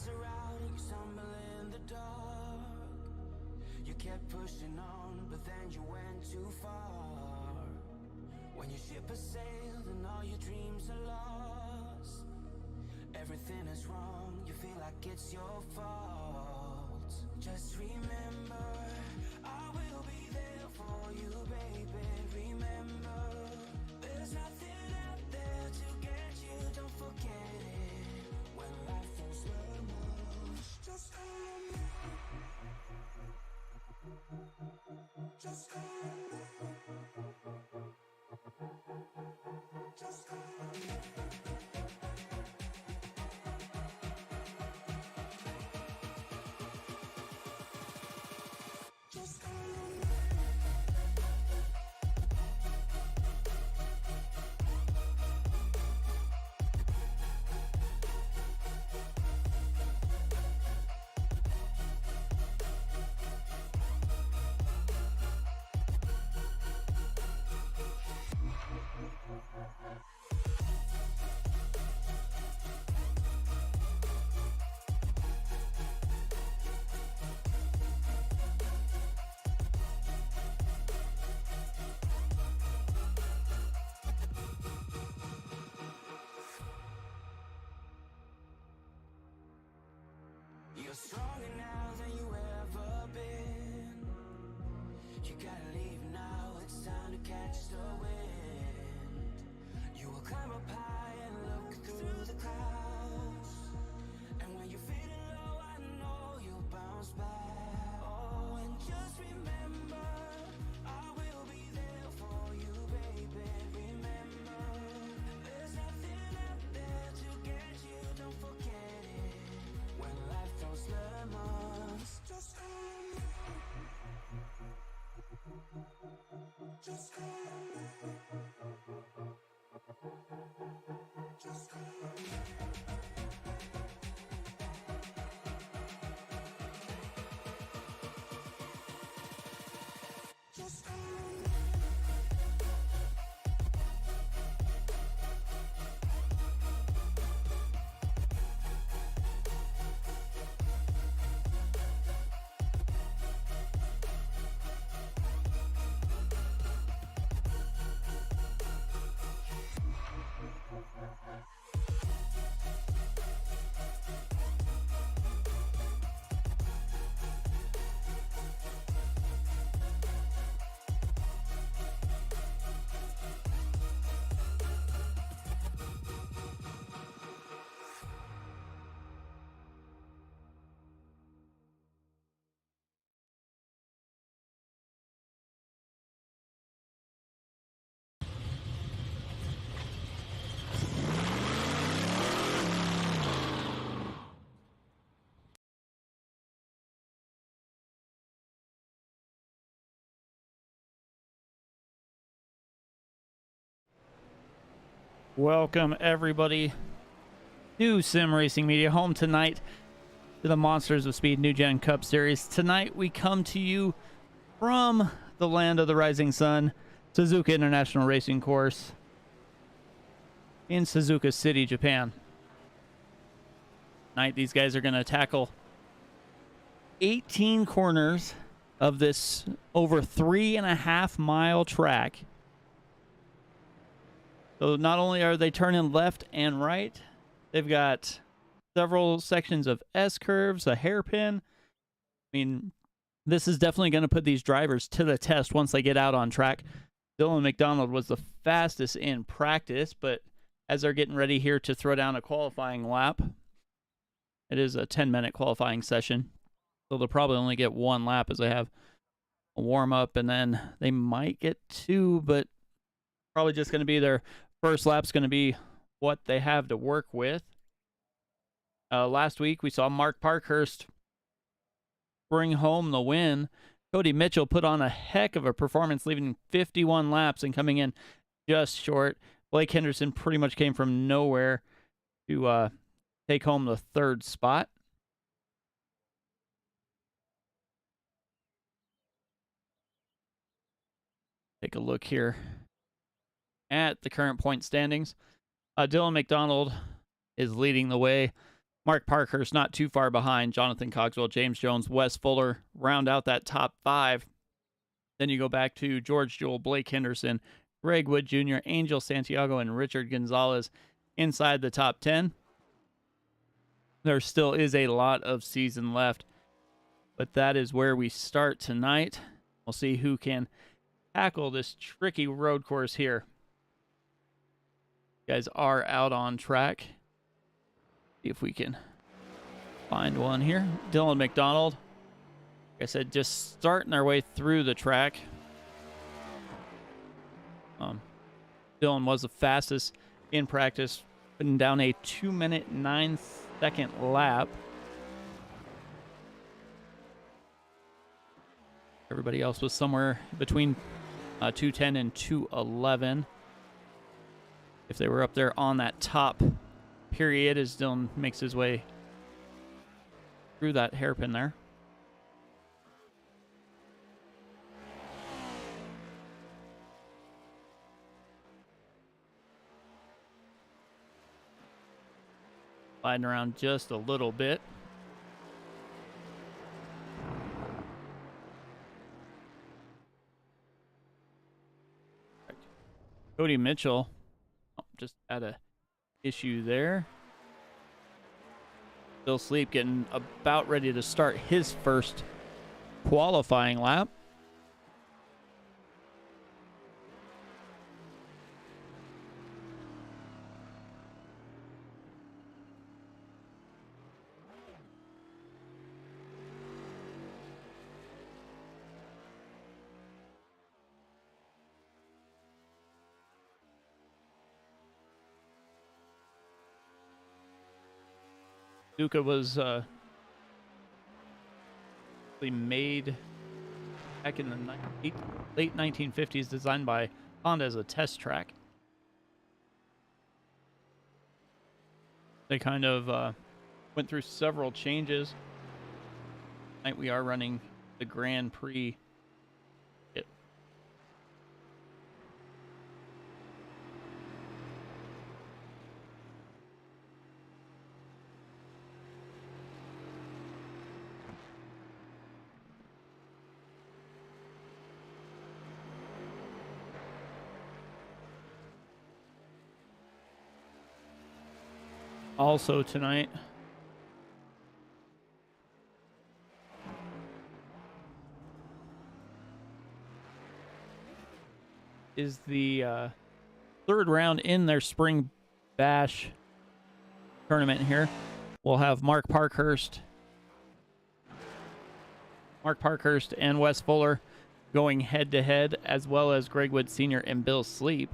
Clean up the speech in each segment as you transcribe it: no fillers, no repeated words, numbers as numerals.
lights are out and you stumble in the dark. You kept pushing on, but then you went too far. When your ship has sailed and all your dreams are lost, everything is wrong, you feel like it's your fault. Just remember, I will be there for you, baby. Remember, there's nothing out there to get you, don't forget it. When life throws lemons, just call me. Just call me. Just call me. Just call me. You're stronger now than you ever been. You gotta leave now, it's time to catch the wind. You will climb up high and look through the clouds. And when you're feeling low, I know you'll bounce back. Oh, and just remember, I will be there for you, baby. Remember, there's nothing out there to get you, don't forget it. When life throws lemons, just call me. Just call me. Just call me. Just call me. Welcome everybody to Sim Racing Media, home tonight to the Monsters of Speed NewGen Cup Series. Tonight we come to you from the land of the rising sun, Suzuka International Racing Course in Suzuka City, Japan. Tonight these guys are going to tackle 18 corners of this over 3.5 mile track. So not only are they turning left and right, they've got several sections of S-curves, a hairpin. I mean, this is definitely going to put these drivers to the test once they get out on track. Dylan McDonald was the fastest in practice, but as they're getting ready here to throw down a qualifying lap, it is a 10-minute qualifying session. So they'll probably only get one lap as they have a warm-up, and then they might get two, but probably just going to be their first lap's going to be what they have to work with. Last week, we saw Mark Parkhurst bring home the win. Cody Mitchell put on a heck of a performance, leaving 51 laps and coming in just short. Blake Henderson pretty much came from nowhere to take home the third spot. Take a look here at the current point standings. Dylan McDonald is leading the way. Mark Parkhurst not too far behind. Jonathan Cogswell, James Jones, Wes Fuller round out that top 5. Then you go back to George Jewell, Blake Henderson, Greg Wood Jr., Angel Santiago, and Richard Gonzalez inside the top 10. There still is a lot of season left, but that is where we start tonight. We'll see who can tackle this tricky road course here. You guys are out on track. See if we can find one here. Dylan McDonald, like I said, just starting our way through the track. Dylan was the fastest in practice, putting down a 2-minute 9-second lap. Everybody else was somewhere between 2:10 and 2:11. If they were up there on that top period as Dylan makes his way through that hairpin there. Sliding around just a little bit. Cody Mitchell just had a issue there. Bill Sleep getting about ready to start his first qualifying lap. Suzuka was made back in the late 1950s, designed by Honda as a test track. They kind of went through several changes. Tonight we are running the Grand Prix kit. Also tonight, is the third round in their spring bash tournament here. We'll have Mark Parkhurst and Wes Fuller going head-to-head, as well as Greg Wood Sr. and Bill Sleep.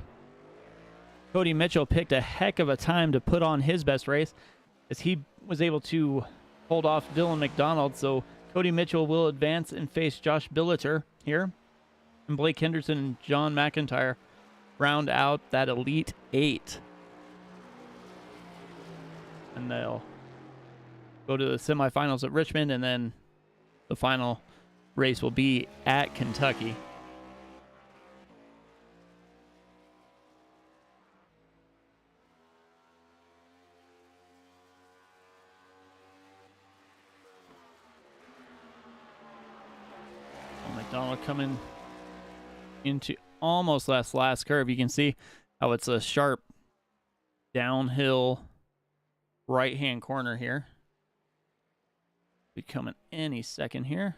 Cody Mitchell picked a heck of a time to put on his best race, as he was able to hold off Dylan McDonald. So Cody Mitchell will advance and face Josh Billiter here. And Blake Henderson and John McIntyre round out that Elite 8. And they'll go to the semifinals at Richmond, and then the final race will be at Kentucky. McDonald coming into almost last curve. You can see how it's a sharp downhill right-hand corner here. Be coming any second here.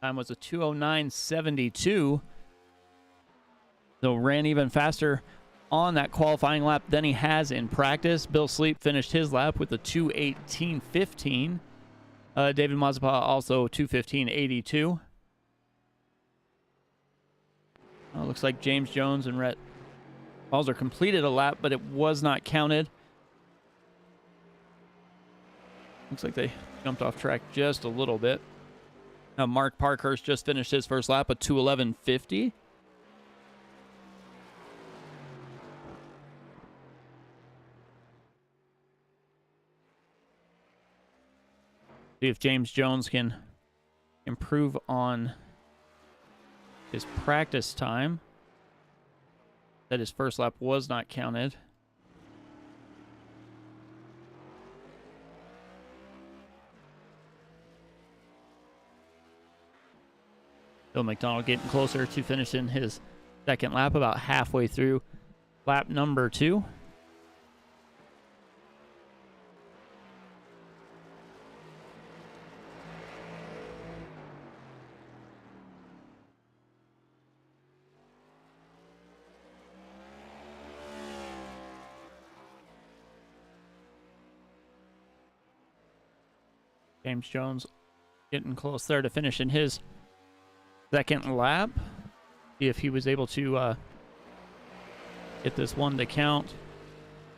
Time was a 2:09.72. So ran even faster on that qualifying lap than he has in practice. Bill Sleep finished his lap with a 2:18.15. David Mazeppa also 2:15.82. Looks like James Jones and Rhett Balzer completed a lap, but it was not counted. Looks like they jumped off track just a little bit. Now Mark Parkhurst just finished his first lap at 2:11.50. See if James Jones can improve on his practice time. That his first lap was not counted. Bill McDonald getting closer to finishing his second lap, about halfway through lap number 2. James Jones getting close there to finishing his second lap. See if he was able to get this one to count,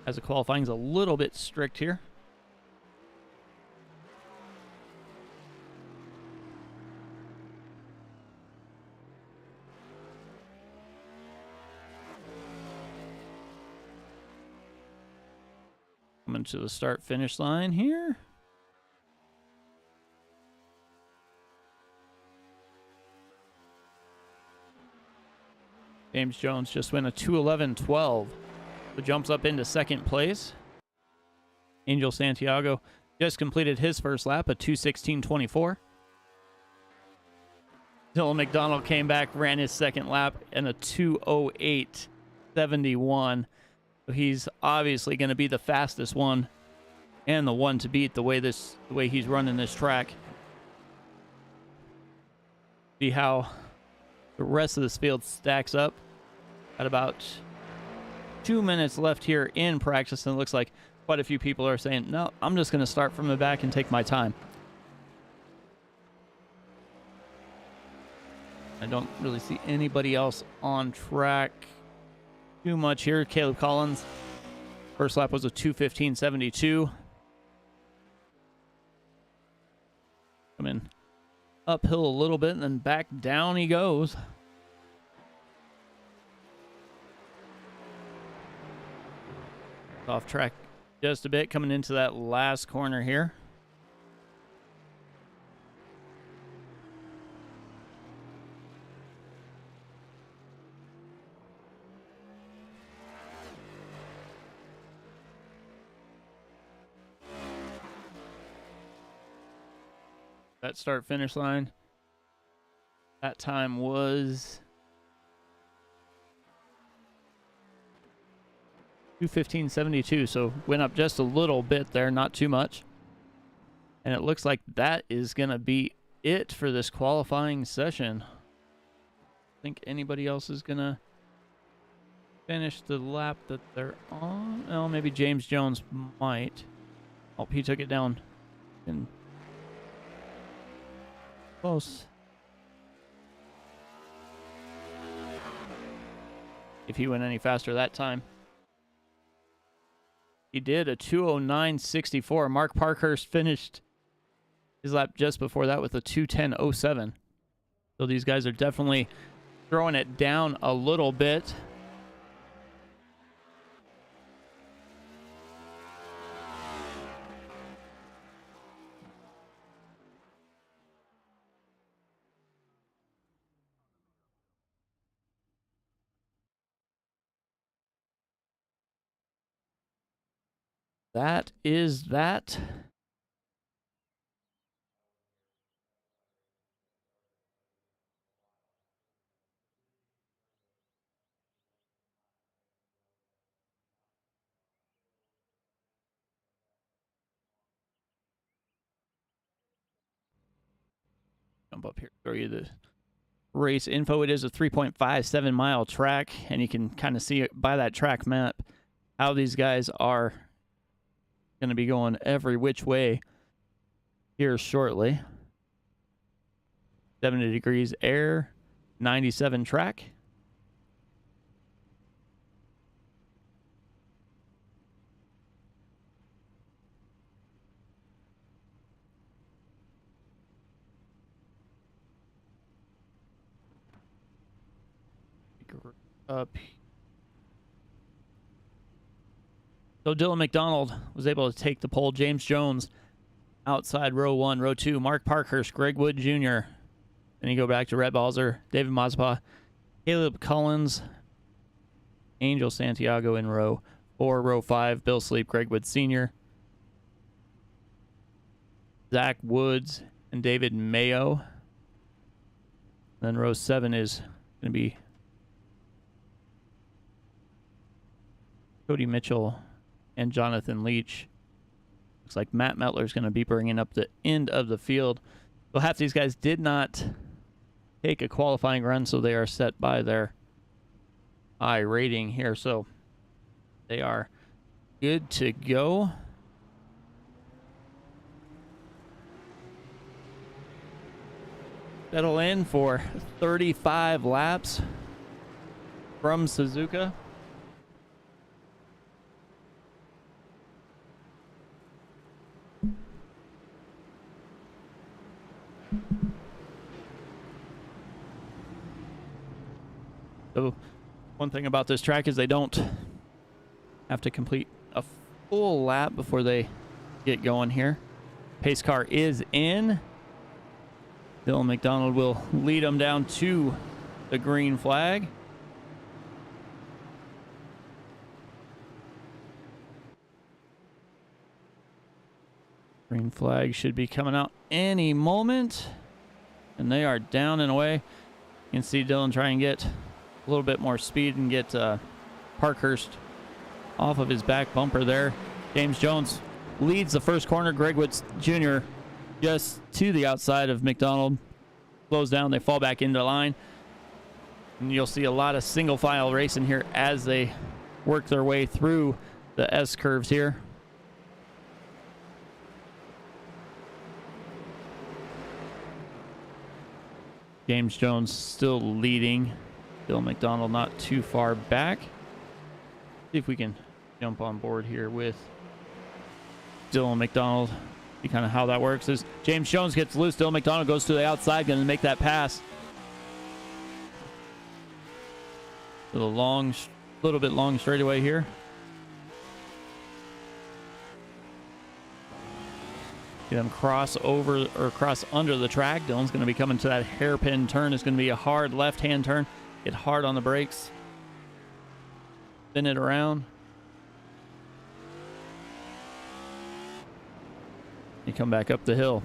as the qualifying's a little bit strict here. Coming to the start finish line here. James Jones just went a 2:11.12, so jumps up into second place. Angel Santiago just completed his first lap, a 2:16.24. Dylan McDonald came back, ran his second lap in a 2:08.71. So he's obviously going to be the fastest one and the one to beat the way he's running this track. See how the rest of this field stacks up. At about 2 minutes left here in practice, and it looks like quite a few people are saying, no, I'm just going to start from the back and take my time. I don't really see anybody else on track too much here. Caleb Collins, first lap was a 2:15.72. Coming uphill a little bit and then back down he goes. Off track just a bit, coming into that last corner here. That start finish line, that time was 2:15.72, so went up just a little bit there, not too much. And it looks like that is going to be it for this qualifying session. I think anybody else is going to finish the lap that they're on. Oh, maybe James Jones might. Oh, he took it down in close. If he went any faster that time. He did a 2:09.64. Mark Parkhurst finished his lap just before that with a 2:10.07. So these guys are definitely throwing it down a little bit. That is that. Jump up here, show you the race info. It is a 3.57 mile track, and you can kind of see it by that track map how these guys are going to be going every which way here shortly. 70 degrees air, 97 track. Up. So Dylan McDonald was able to take the pole. James Jones outside row 1, row 2. Mark Parkhurst, Greg Wood Jr., Then you go back to Rhett Balzer, David Mazepin, Caleb Collins, Angel Santiago in row 4, row 5, Bill Sleep, Greg Wood Sr., Zach Woods, and David Mayo. Then row 7 is going to be Cody Mitchell and Jonathan Leach. Looks like Matt Mettler is going to be bringing up the end of the field. So half these guys did not take a qualifying run, so they are set by their iRating here. So they are good to go. Settle in for 35 laps from Suzuka. So one thing about this track is they don't have to complete a full lap before they get going here. Pace car is in. Dylan McDonald will lead them down to the green flag. Green flag should be coming out any moment. And they are down and away. You can see Dylan try and get a little bit more speed and get Parkhurst off of his back bumper there. James Jones leads the first corner. Greg Woods Jr. just to the outside of McDonald. Slows down. They fall back into line. And you'll see a lot of single file racing here as they work their way through the S curves here. James Jones still leading. Bill McDonald not too far back. See if we can jump on board here with Dylan McDonald. See kind of how that works. As James Jones gets loose, Dylan McDonald goes to the outside, going to make that pass. A little bit long straightaway here. Get him cross over or cross under the track. Dylan's going to be coming to that hairpin turn. It's going to be a hard left-hand turn. Get hard on the brakes. Spin it around. You come back up the hill.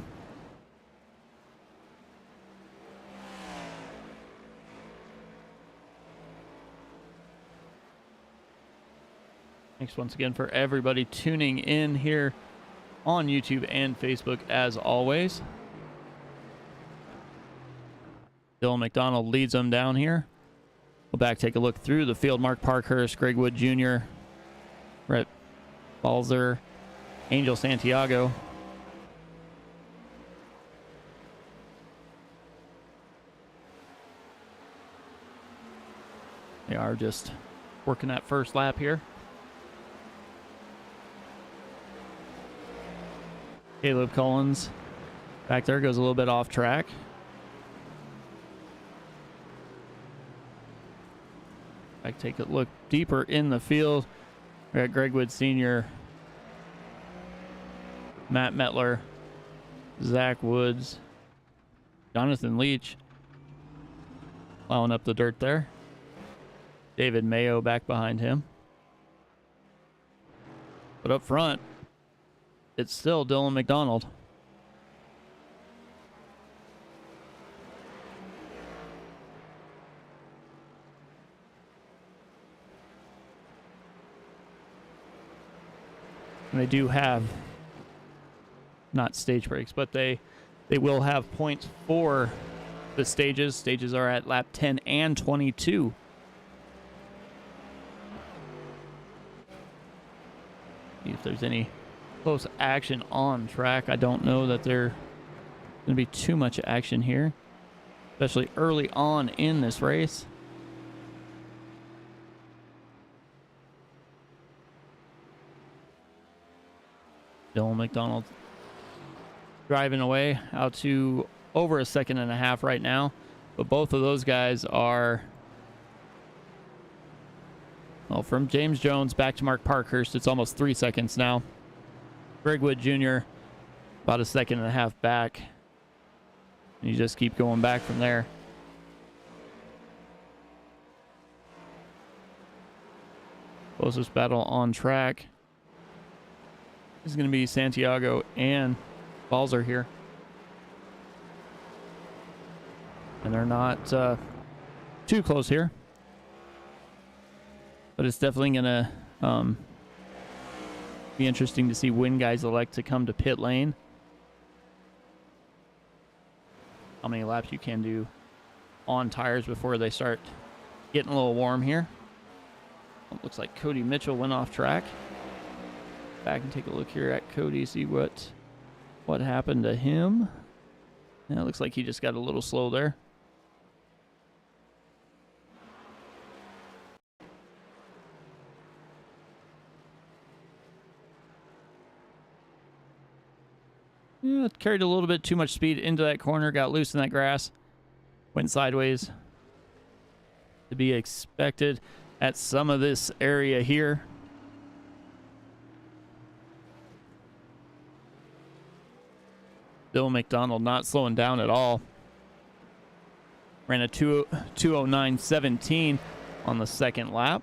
Thanks once again for everybody tuning in here on YouTube and Facebook as always. Dylan McDonald leads them down here. We'll back take a look through the field. Mark Parkhurst, Greg Wood Jr., Rhett Balzer, Angel Santiago. They are just working that first lap here. Caleb Collins back there goes a little bit off track. Back take a look deeper in the field. We got Greg Wood Sr., Matt Mettler, Zach Woods, Jonathan Leach plowing up the dirt there. David Mayo back behind him. But up front, it's still Dylan McDonald. And they do have not stage breaks, but they will have points for the stages. Stages are at lap 10 and 22. See if there's any close action on track. I don't know that there going to be too much action here, especially early on in this race. Dylan McDonald driving away out to over a second and a half right now, but both of those guys are, well, from James Jones back to Mark Parkhurst, it's almost 3 seconds now. Greg Wood Jr. about a second and a half back. And you just keep going back from there. Closest battle on track is going to be Santiago and Balzer here. And they're not too close here. But it's definitely going to be interesting to see when guys elect to come to pit lane. How many laps you can do on tires before they start getting a little warm here. It looks like Cody Mitchell went off track. Back and take a look here at Cody, see what happened to him. Yeah, it looks like he just got a little slow there. Yeah, it carried a little bit too much speed into that corner, got loose in that grass, went sideways. To be expected at some of this area here. Bill McDonald not slowing down at all. Ran a 2:09.17 on the second lap.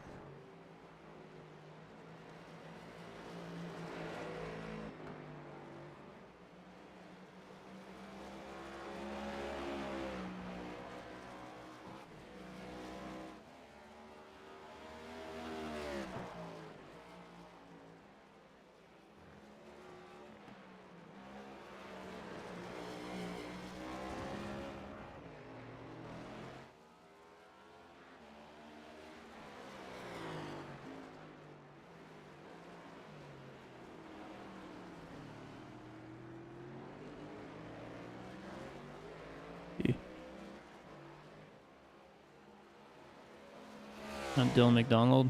Dylan McDonald.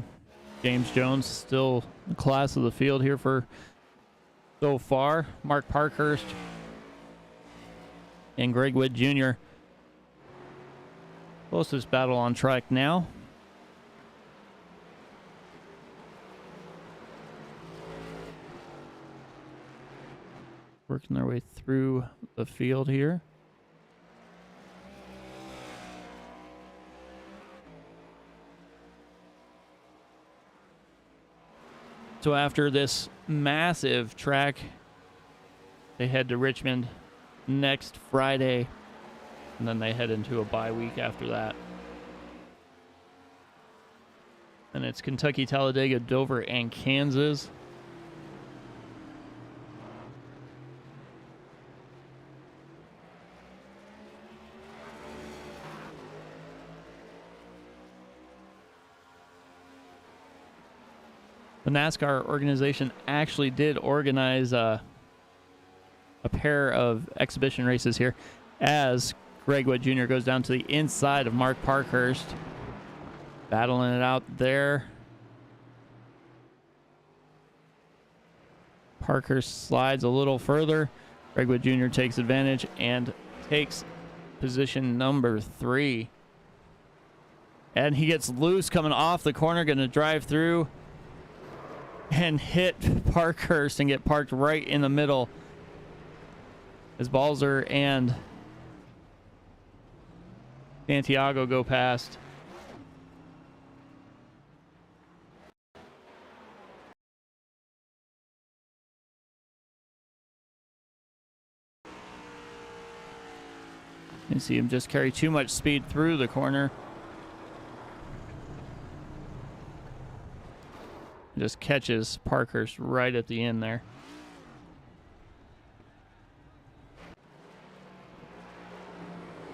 James Jones still the class of the field here for so far. Mark Parkhurst and Greg Wood Jr. Closest battle on track now. Working their way through the field here. So after this massive track, they head to Richmond next Friday, and then they head into a bye week after that. And it's Kentucky, Talladega, Dover, and Kansas. The NASCAR organization actually did organize a pair of exhibition races here as Greg Wood Jr. goes down to the inside of Mark Parkhurst. Battling it out there. Parkhurst slides a little further. Greg Wood Jr. takes advantage and takes position number 3. And he gets loose coming off the corner, going to drive through and hit Parkhurst and get parked right in the middle as Balzer and Santiago go past. You see him just carry too much speed through the corner. Just catches Parkhurst right at the end there.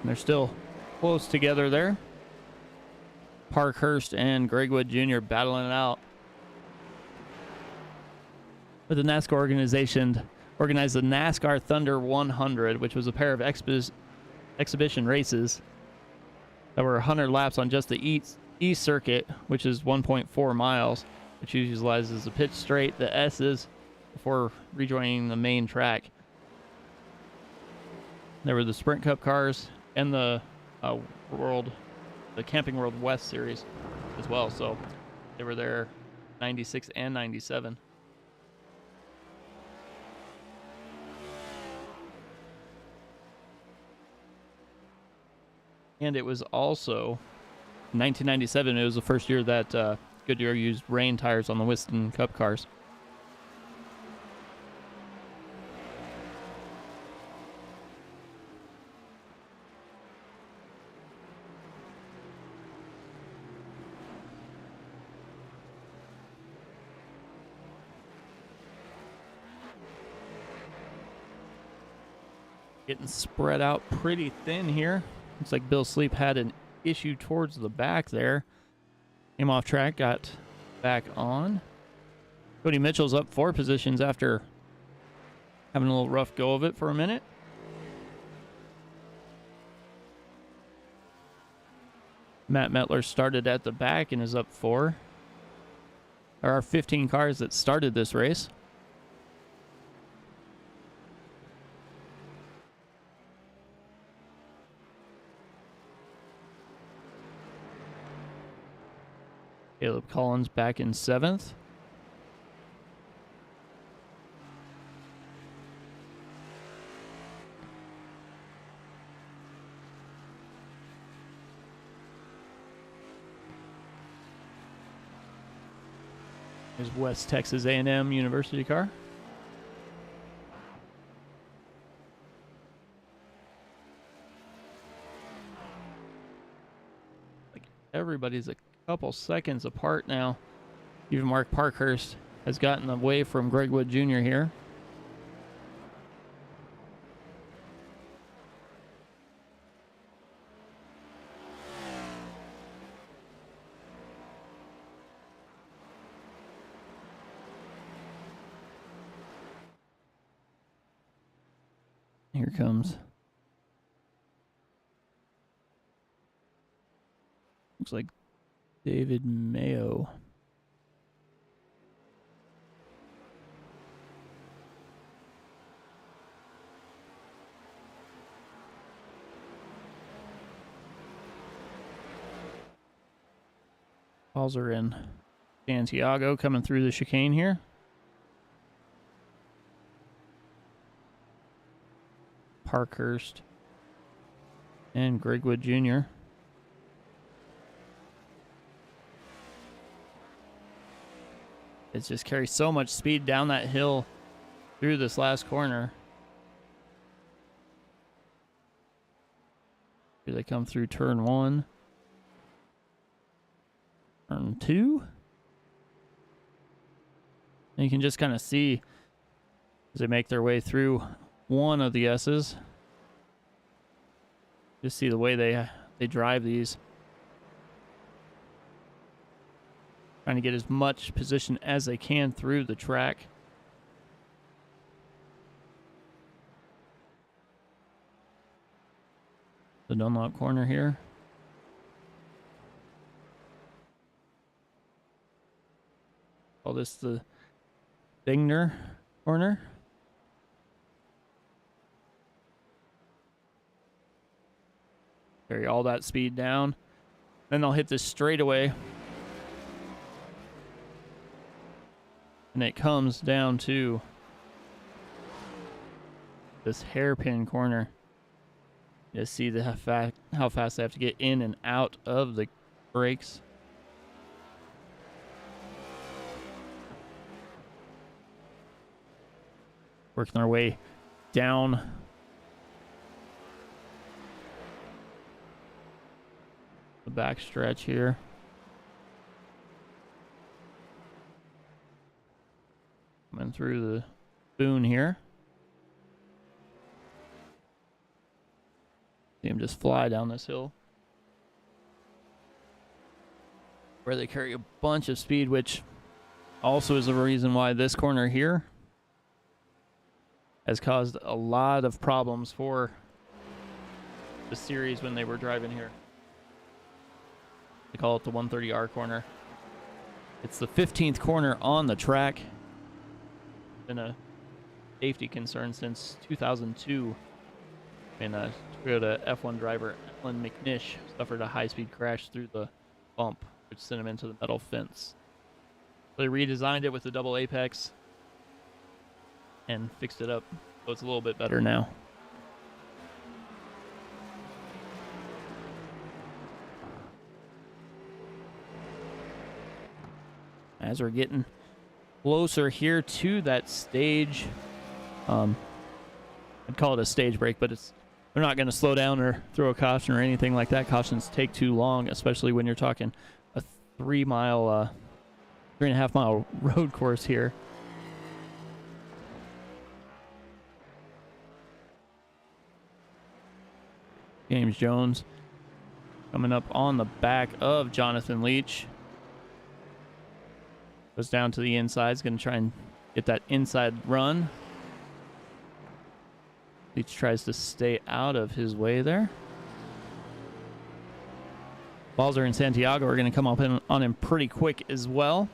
And they're still close together there. Parkhurst and Greg Wood Jr. battling it out. But the NASCAR organization organized the NASCAR Thunder 100, which was a pair of exhibition races that were 100 laps on just the East Circuit, which is 1.4 miles. Which utilizes the pitch straight, the S's, before rejoining the main track. There were the Sprint Cup cars and the Camping World West Series as well. So they were there 96 and 97. And it was also 1997. It was the first year that Goodyear used rain tires on the Winston Cup cars. Getting spread out pretty thin here. Looks like Bill Sleep had an issue towards the back there. Came off track, got back on. Cody Mitchell's up 4 positions after having a little rough go of it for a minute. Matt Metler started at the back and is up 4. There are 15 cars that started this race. Caleb Collins back in 7th. Here's West Texas A&M University car. Like everybody's a couple seconds apart now. Even Mark Parkhurst has gotten away from Greg Wood Jr. here. Here comes. Looks like David Mayo. Balls are in. Santiago coming through the chicane here. Parkhurst and Greg Wood Jr. It's just carries so much speed down that hill through this last corner. Here they come through turn 1. Turn 2. And you can just kind of see as they make their way through one of the S's. Just see the way they drive these. Trying to get as much position as they can through the track. The Dunlop corner here. Call this the Dingner corner. Carry all that speed down. Then they'll hit this straightaway. And it comes down to this hairpin corner. You see how fast they have to get in and out of the brakes. Working their way down the back stretch here. Coming through the boon here. See him just fly down this hill. Where they carry a bunch of speed, which also is the reason why this corner here has caused a lot of problems for the series when they were driving here. They call it the 130R corner. It's the 15th corner on the track. Been a safety concern since 2002. And Toyota F1 driver Alan McNish suffered a high-speed crash through the bump, which sent him into the metal fence. They redesigned it with the double apex and fixed it up, so it's a little bit better now. as we're getting closer here to that stage. I'd call it a stage break, but they're not going to slow down or throw a caution or anything like that. Cautions take too long, especially when you're talking a 3.5 mile road course here. James Jones coming up on the back of Jonathan Leach. Goes down to the inside. Is going to try and get that inside run. Leach tries to stay out of his way there. Balzer and Santiago are going to come up on him pretty quick as well.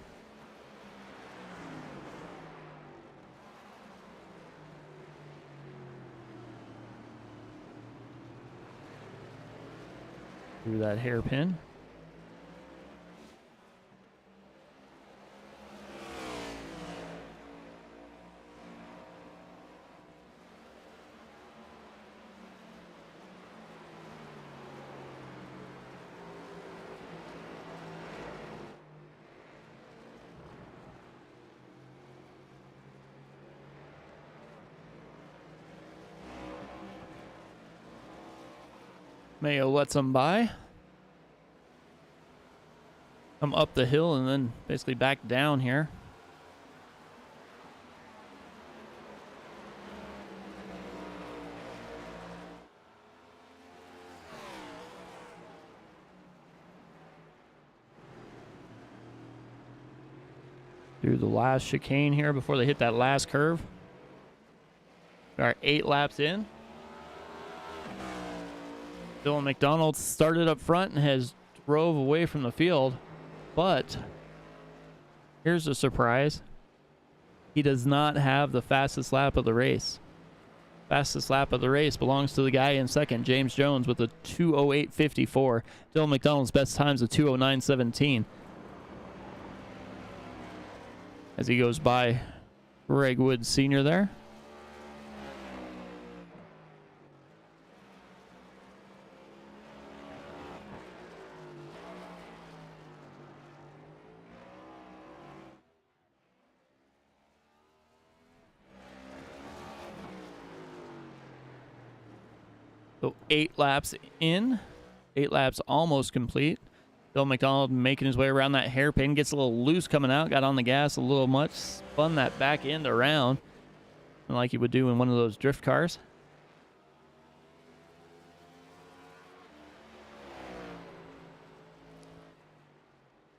Through that hairpin. Mayo lets him by. Come up the hill and then basically back down here. Through the last chicane here before they hit that last curve. We are 8 laps in. Dylan McDonald started up front and has drove away from the field, but here's a surprise. He does not have the fastest lap of the race. Fastest lap of the race belongs to the guy in second, James Jones, with a 2:08.54. Dylan McDonald's best time's a 2:09.17. As he goes by Greg Woods Sr. there. So 8 laps in, 8 laps almost complete. Bill McDonald making his way around that hairpin, gets a little loose coming out, got on the gas a little much, spun that back end around, like he would do in one of those drift cars.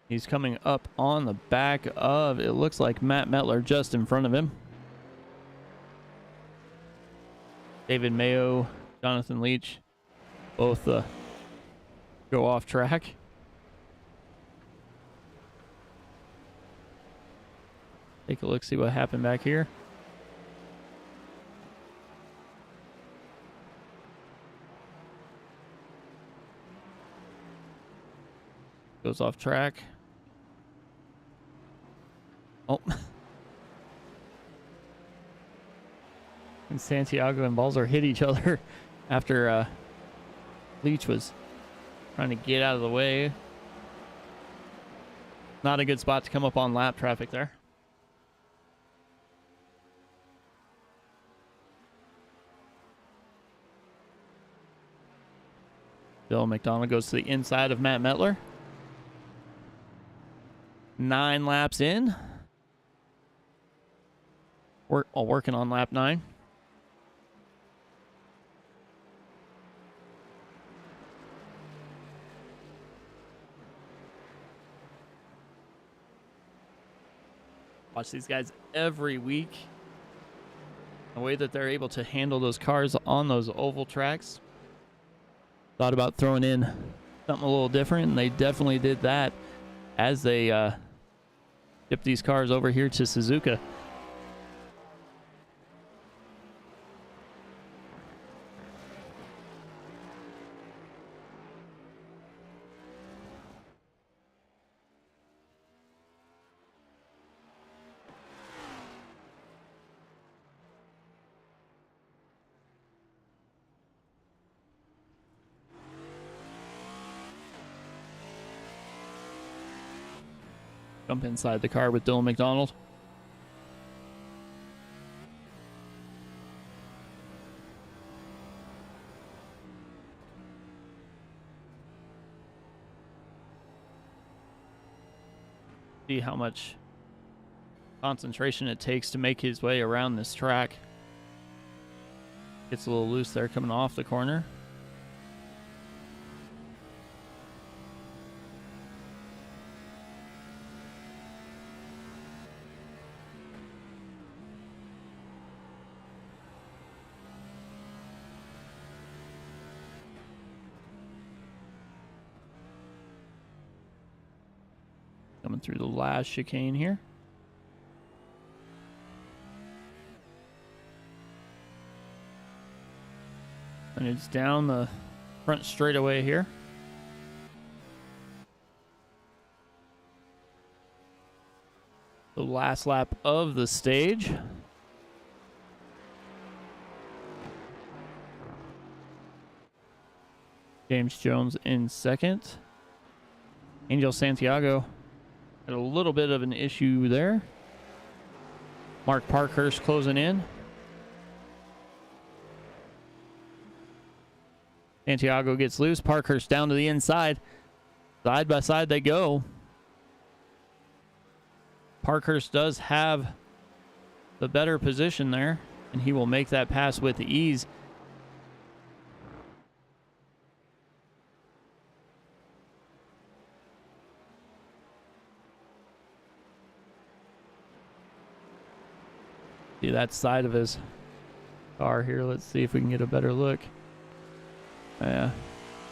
He's coming up on the back of, it looks like Matt Metler just in front of him. David Mayo, Jonathan Leach, both go off track. Take a look, see what happened back here. Goes off track. Oh. And Santiago and Balzer hit each other after Leach was trying to get out of the way. Not a good spot to come up on lap traffic there. Bill McDonald goes to the inside of Matt Metler. 9 laps in. Working on lap 9. Watch these guys every week. The way that they're able to handle those cars on those oval tracks. Thought about throwing in something a little different, and they definitely did that as they shipped these cars over here to Suzuka. jump inside the car with Dylan McDonald. See how much concentration it takes to make his way around this track. Gets a little loose there coming off the corner. Coming through the last chicane here. And it's down the front straightaway here. The last lap of the stage. James Jones in second. Angel Santiago had a little bit of an issue there. Mark Parkhurst closing in. Santiago gets loose. Parkhurst down to the inside. Side by side they go. Parkhurst does have the better position there, and he will make that pass with ease. See that side of his car here. Let's see if we can get a better look.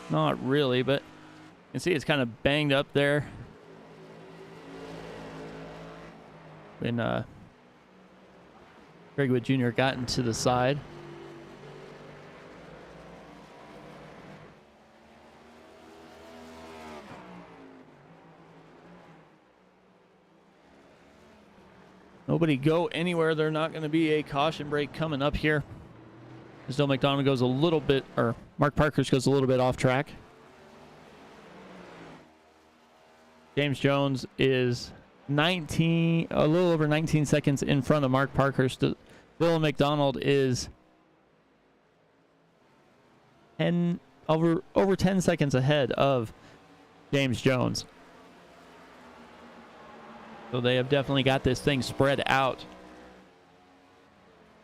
Not really, but you can see it's kind of banged up there. When Greg Wood Jr. got into the side. Nobody go anywhere. There's not going to be a caution break coming up here. As Dylan McDonald goes a little bit, or Mark Parkhurst goes a little bit off track. James Jones is a little over 19 seconds in front of Mark Parkhurst. Dylan McDonald is over 10 seconds ahead of James Jones. So they have definitely got this thing spread out.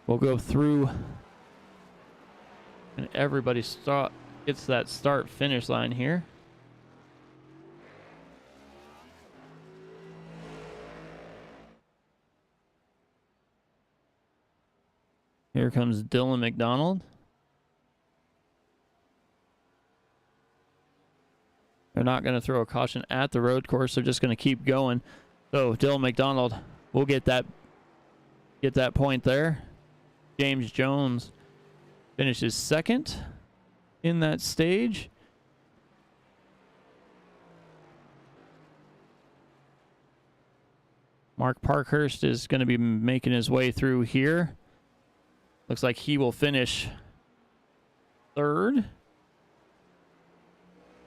We'll go through, and everybody gets that start-finish line here. Here comes Dylan McDonald. They're not going to throw a caution at the road course. They're just going to keep going. So Dylan McDonald will get that point there. James Jones finishes second in that stage. Mark Parkhurst is going to be making his way through here. Looks like he will finish third.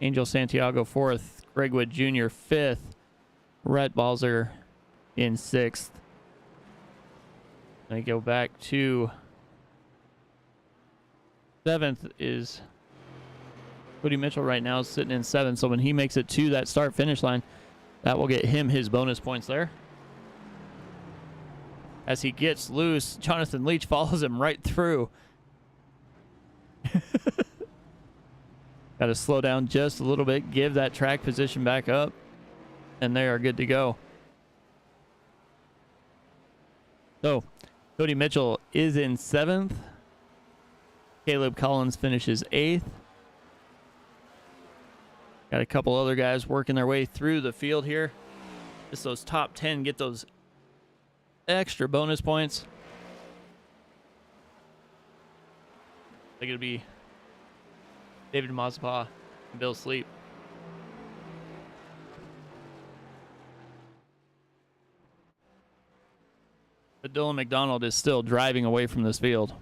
Angel Santiago fourth. Greg Wood Jr. fifth. Rhett Balzer in sixth. I go back to seventh is Cody Mitchell right now, sitting in seventh. So when he makes it to that start-finish line, that will get him his bonus points there. As he gets loose, Jonathan Leach follows him right through. Got to slow down just a little bit, give that track position back up, and they are good to go. So, Cody Mitchell is in seventh. Caleb Collins finishes eighth. Got a couple other guys working their way through the field here. Just those top 10 get those extra bonus points. They're going to be David Mazapa and Bill Sleep. But Dylan McDonald is still driving away from this field.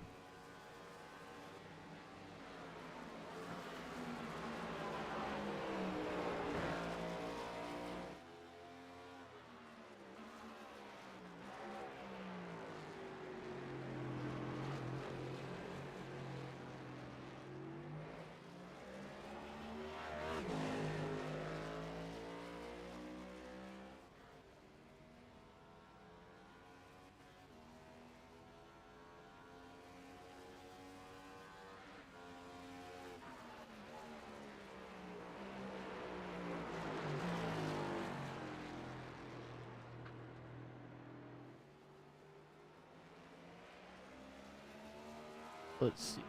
let's see.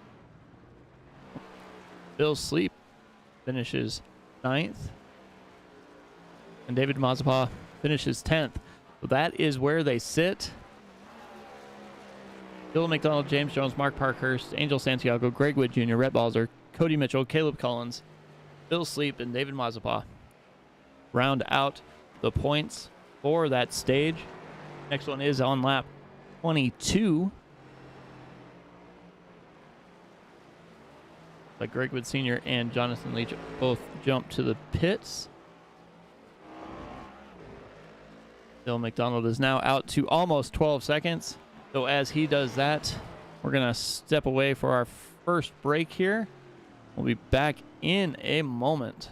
Bill Sleep finishes 9th. And David Mazepin finishes 10th. So that is where they sit. Bill McDonald, James Jones, Mark Parkhurst, Angel Santiago, Greg Wood Jr., Rhett Balzer, Cody Mitchell, Caleb Collins, Bill Sleep, and David Mazepin round out the points for that stage. Next one is on lap 22. But Greg Wood Sr. and Jonathan Leach both jump to the pits. Bill McDonald is now out to almost 12 seconds. So as he does that, we're going to step away for our first break here. We'll be back in a moment.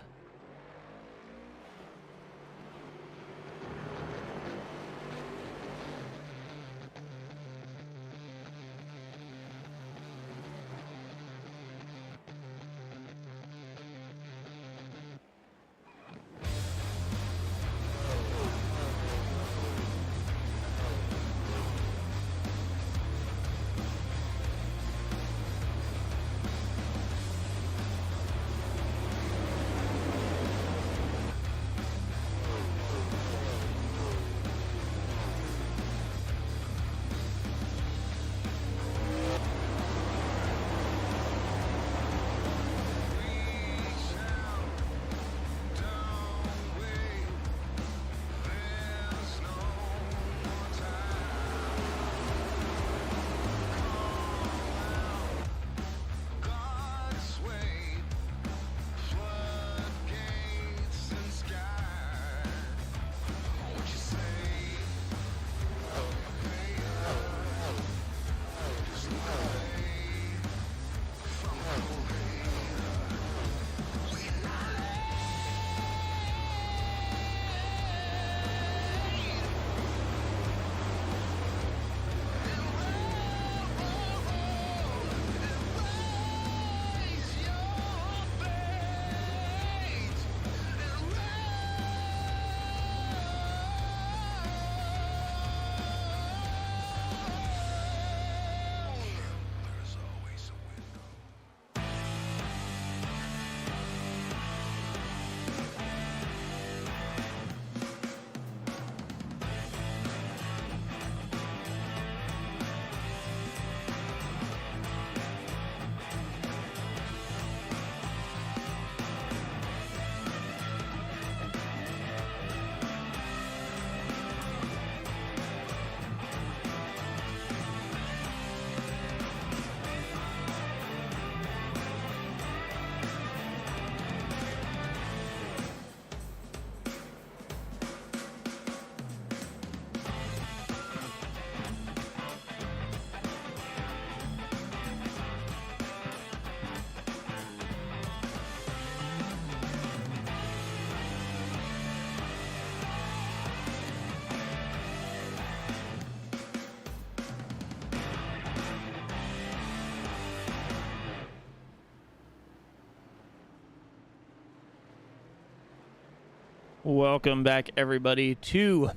Welcome back, everybody, to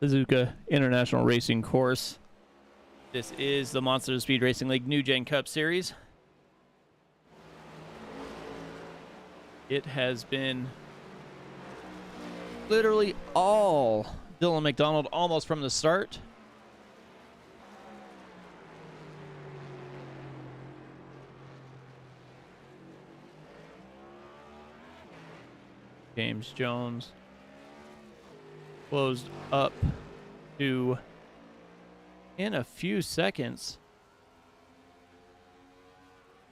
Suzuka International Racing Course. This is the Monster Speed Racing League NewGen Cup Series. It has been literally all Dylan McDonald almost from the start. James Jones closed up to in a few seconds.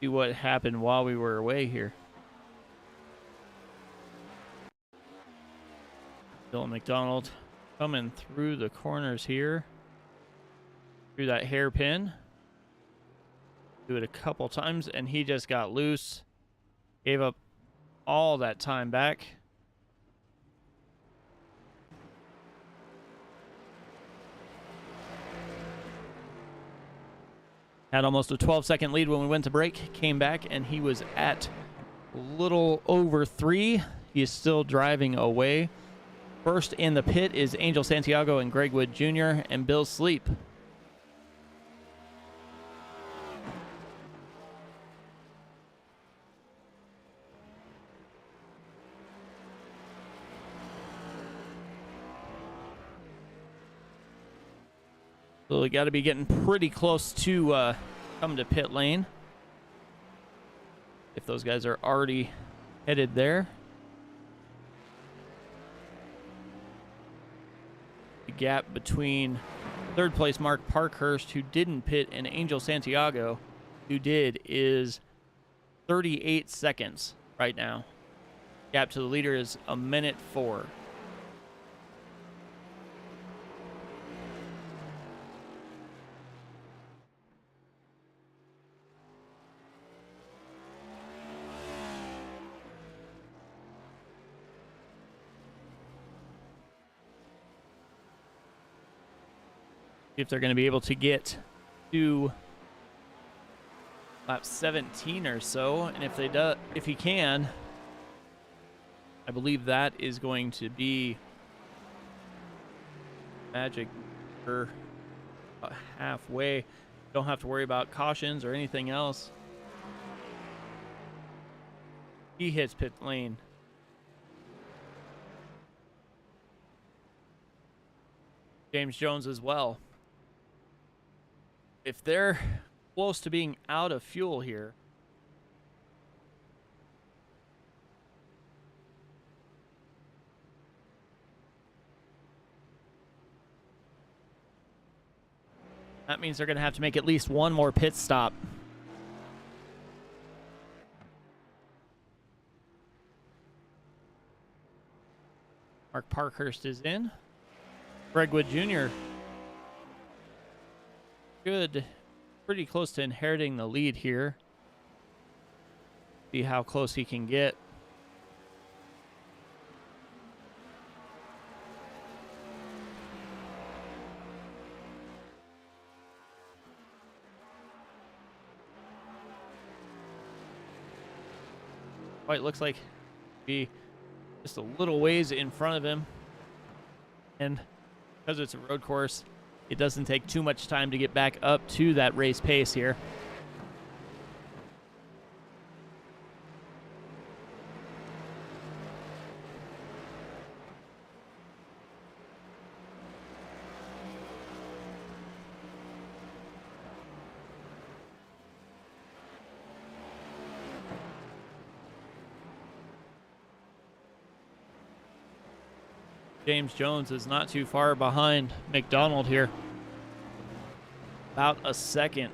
See what happened while we were away here. Dylan McDonald coming through the corners here, through that hairpin. Do it a couple times and he just got loose, gave up all that time back. Had almost a 12-second lead when we went to break, came back, and he was at a little over 3. He is still driving away. First in the pit is Angel Santiago and Greg Wood Jr. and Bill Sleep. So we got to be getting pretty close to coming to pit lane. If those guys are already headed there. The gap between third place Mark Parkhurst, who didn't pit, and Angel Santiago, who did, is 38 seconds right now. Gap to the leader is 1:04. If they're going to be able to get to lap 17 or so, and if he can, I believe that is going to be magic for about halfway. Don't have to worry about cautions or anything else. He hits pit lane. James Jones as well. If they're close to being out of fuel here, that means they're going to have to make at least one more pit stop. Mark Parkhurst is in. Greg Wood Jr. Good. Pretty close to inheriting the lead here. See how close he can get. Quite looks like be just a little ways in front of him. And because it's a road course, it doesn't take too much time to get back up to that race pace here. James Jones is not too far behind McDonald here. About a second.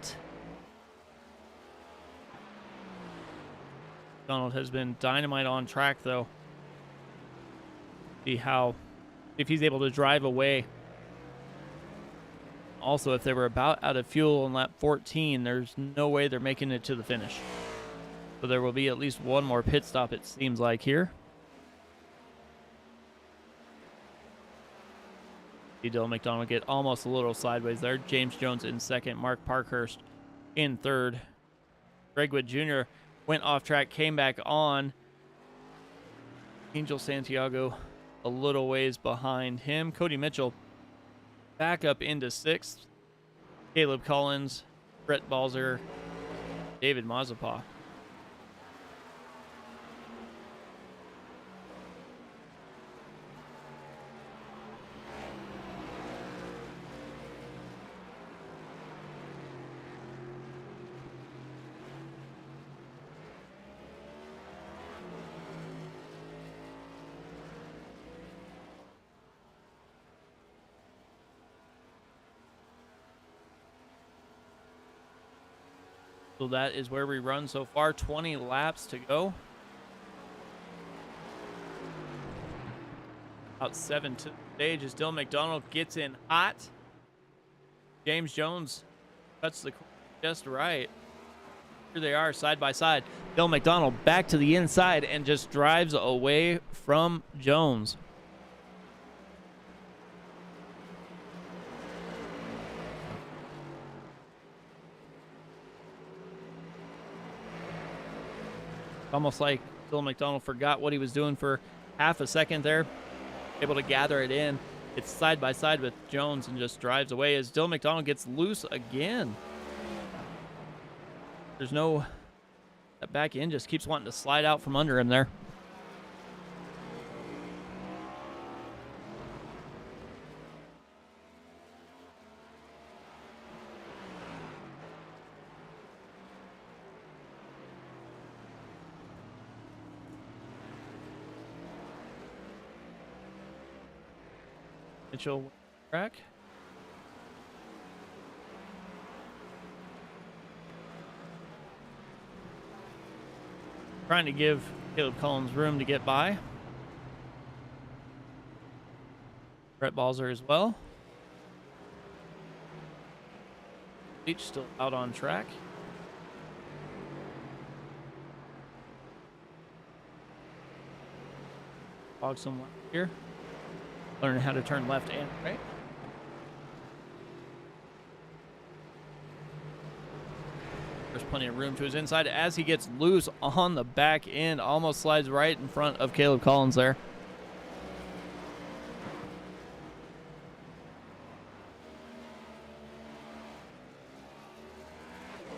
McDonald has been dynamite on track, though. See if he's able to drive away. Also, if they were about out of fuel in lap 14, there's no way they're making it to the finish. So there will be at least one more pit stop, it seems like, here. Dylan McDonald get almost a little sideways there. James Jones in second. Mark Parkhurst in third. Greg Wood Jr. went off track, came back on. Angel Santiago a little ways behind him. Cody Mitchell back up into sixth. Caleb Collins, Brett Balzer, David Mazepin. So that is where we run so far. 20 laps to go. About 7 to the stage as Dylan McDonald gets in hot. James Jones cuts the corner just right. Here they are side by side. Dylan McDonald back to the inside and just drives away from Jones. Almost like Dylan McDonald forgot what he was doing for half a second there. Able to gather it in. It's side by side with Jones and just drives away as Dylan McDonald gets loose again. There's no... That back end just keeps wanting to slide out from under him there. Mitchell track. Trying to give Caleb Collins room to get by. Brett Balzer as well. Leach still out on track. Fog some left here. Learning how to turn left and right. There's plenty of room to his inside as he gets loose on the back end. Almost slides right in front of Caleb Collins there.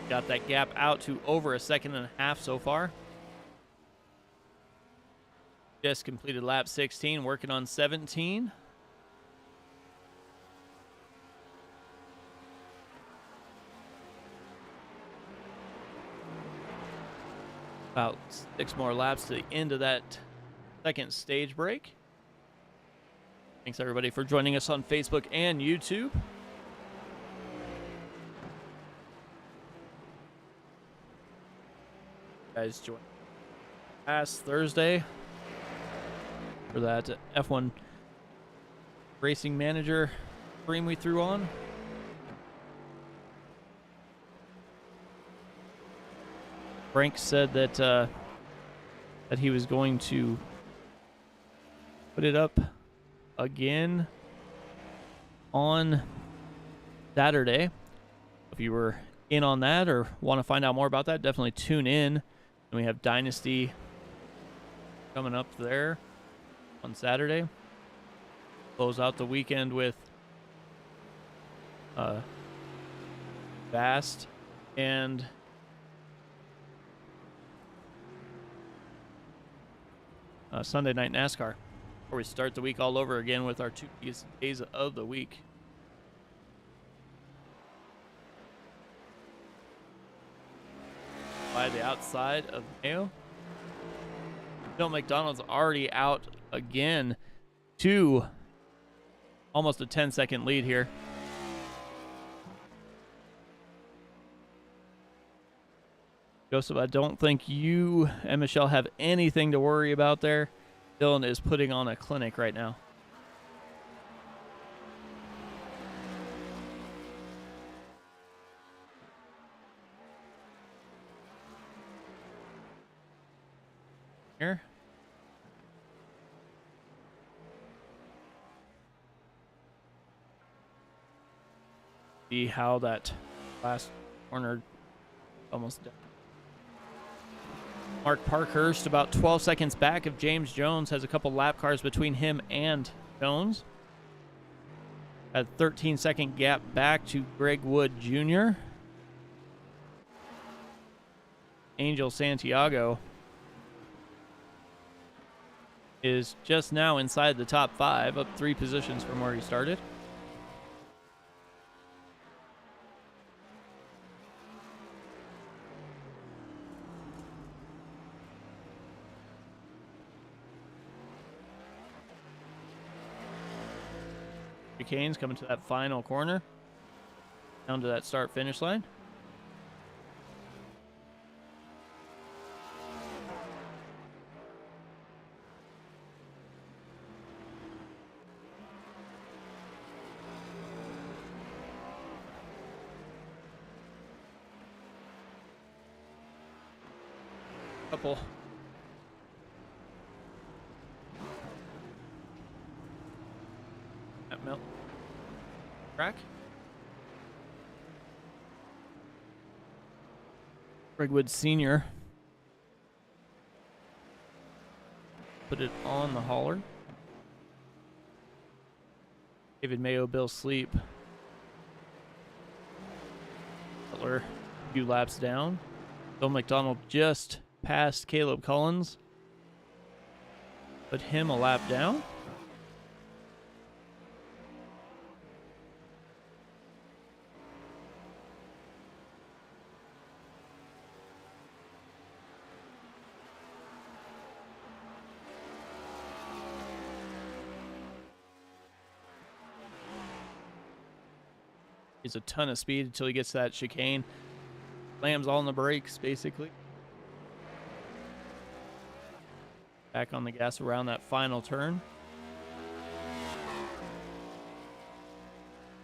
Got that gap out to over a second and a half so far. Just completed lap 16, working on 17. About 6 more laps to the end of that second stage break. Thanks everybody for joining us on Facebook and YouTube. Guys join last Thursday for that F1 Racing Manager stream we threw on. Frank said that that he was going to put it up again on Saturday. If you were in on that or want to find out more about that, definitely tune in. And we have Dynasty coming up there on Saturday. Close out the weekend with Fast and Sunday Night NASCAR, where we start the week all over again with our 2 days of the week. By the outside of Mayo. Bill McDonald's already out again to almost a 10-second lead here. Joseph, I don't think you and Michelle have anything to worry about there. Dylan is putting on a clinic right now. Here. See how that last corner almost done. Mark Parkhurst about 12 seconds back of James Jones, has a couple lap cars between him and Jones. A 13-second gap back to Greg Wood Jr. Angel Santiago is just now inside the top 5, up 3 positions from where he started. Canes coming to that final corner, down to that start-finish line. Couple at Melt track. Greg Wood Sr. put it on the hauler. David Mayo, Bill Sleep. Butler a few laps down. Bill McDonald just passed Caleb Collins. Put him a lap down. He's a ton of speed until he gets to that chicane. Slams all on the brakes, basically. Back on the gas around that final turn.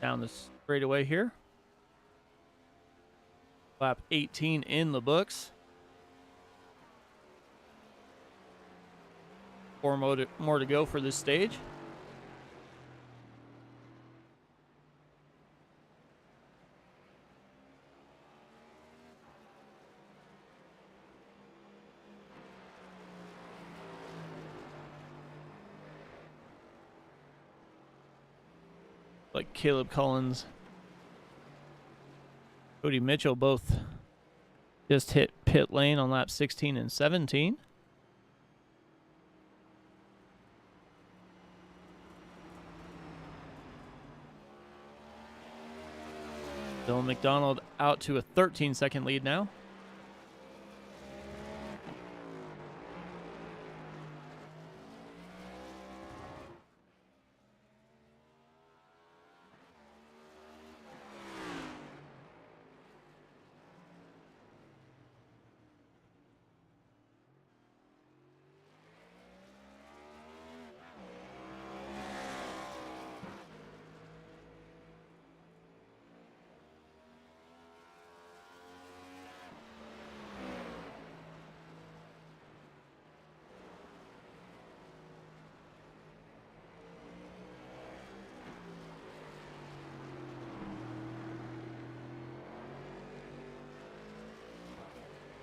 Down the straightaway here. Lap 18 in the books. 4 more to go for this stage. Like Caleb Collins, Cody Mitchell both just hit pit lane on lap 16 and 17. Dylan McDonald out to a 13-second lead now.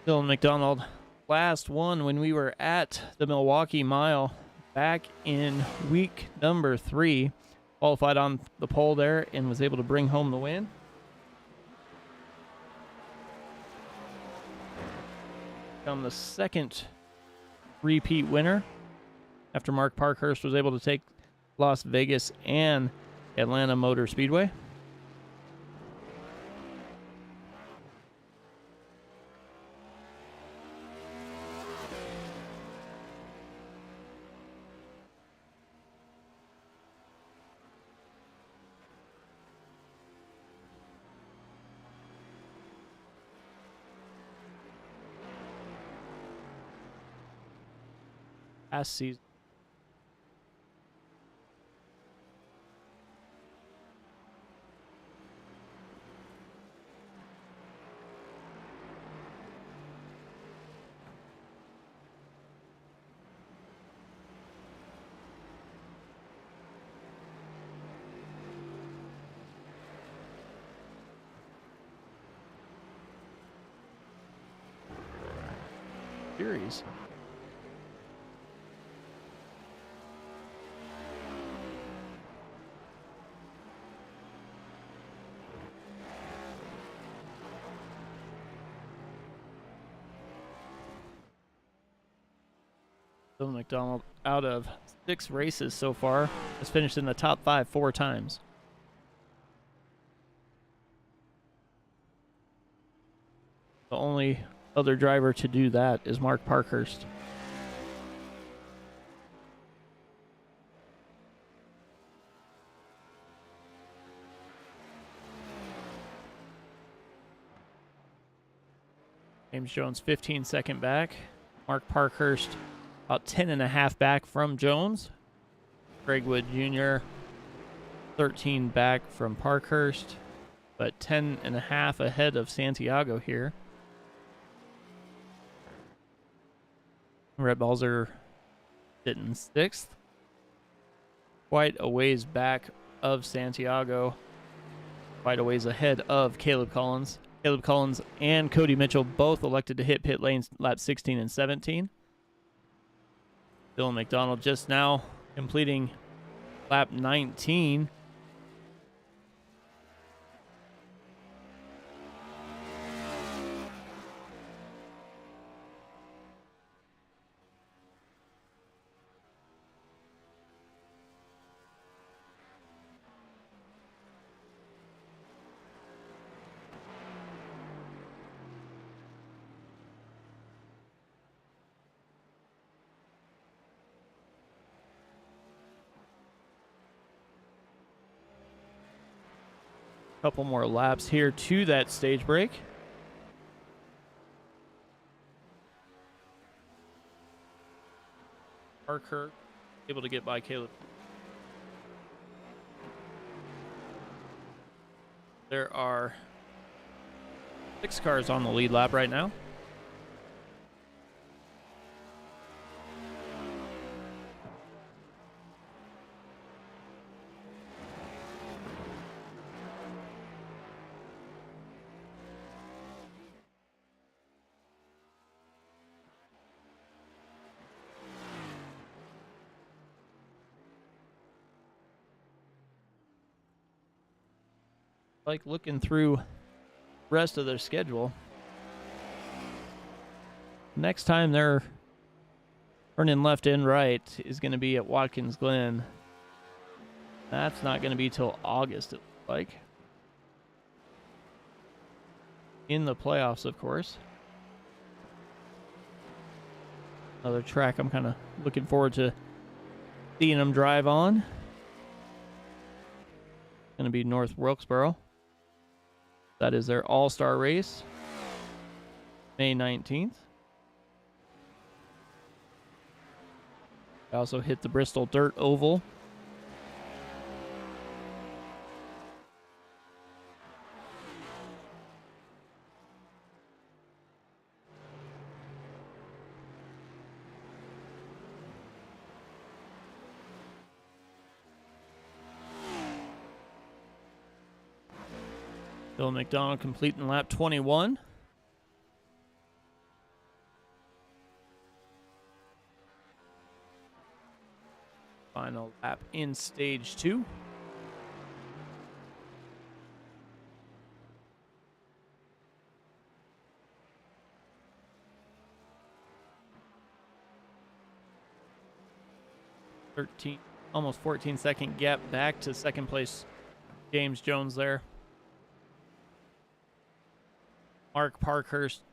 Dylan McDonald last won when we were at the Milwaukee Mile back in week number 3. Qualified on the pole there and was able to bring home the win. Become the second repeat winner after Mark Parkhurst was able to take Las Vegas and Atlanta Motor Speedway. Last season. Series. Dylan McDonald, out of 6 races so far, has finished in the top 5 4 times. The only other driver to do that is Mark Parkhurst. James Jones 15-second back. Mark Parkhurst about 10.5 back from Jones. Greg Wood Jr. 13 back from Parkhurst, but 10.5 ahead of Santiago here. Red Balzer sitting 6th. Quite a ways back of Santiago. Quite a ways ahead of Caleb Collins. Caleb Collins and Cody Mitchell both elected to hit pit lanes lap 16 and 17. Dylan McDonald just now completing lap 19. Couple more laps here to that stage break. Parker able to get by Caleb. There are 6 cars on the lead lap right now. Like looking through the rest of their schedule. Next time they're turning left and right is going to be at Watkins Glen. That's not going to be till August, it looks like. In the playoffs, of course. Another track I'm kind of looking forward to seeing them drive on. Going to be North Wilkesboro. That is their all-star race, May 19th. I also hit the Bristol Dirt Oval. Bill McDonald completing lap 21. Final lap in stage 2. Almost 14-second gap back to second place James Jones there. Mark Parkhurst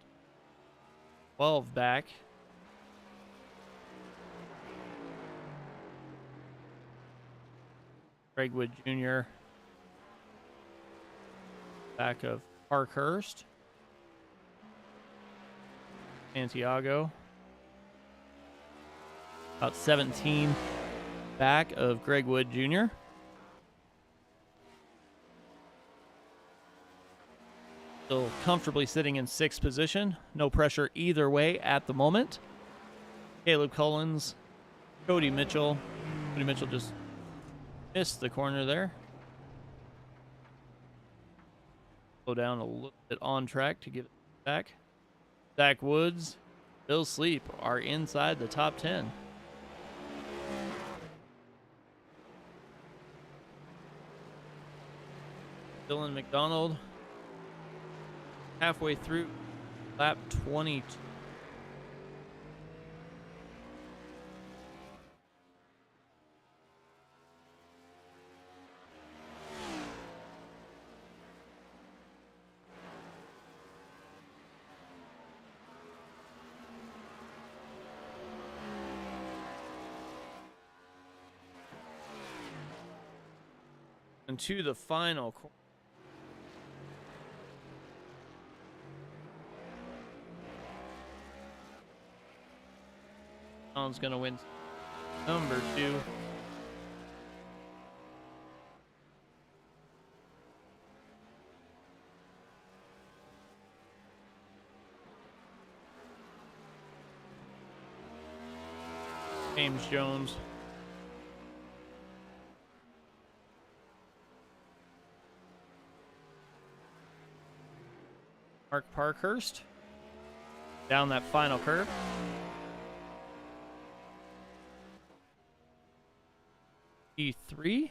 12 back. Greg Wood Jr. back of Parkhurst. Santiago. About 17 back of Greg Wood Jr. Still comfortably sitting in 6th position. No pressure either way at the moment. Caleb Collins, Cody Mitchell. Cody Mitchell just missed the corner there. Slow down a little bit on track to give it back. Zach Woods, Bill Sleep are inside the top 10. Dylan McDonald halfway through lap 22. And to the final corner. John's going to win number 2. James Jones. Mark Parkhurst down that final curve. E3.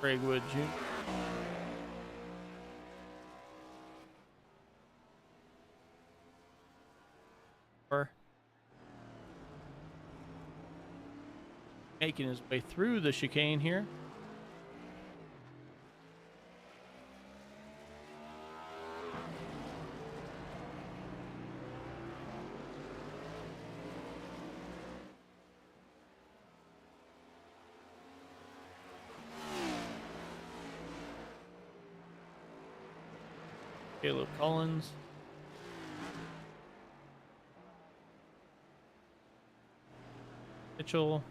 Greg Wood Jr. Making his way through the chicane here. Caleb Collins. Mitchell.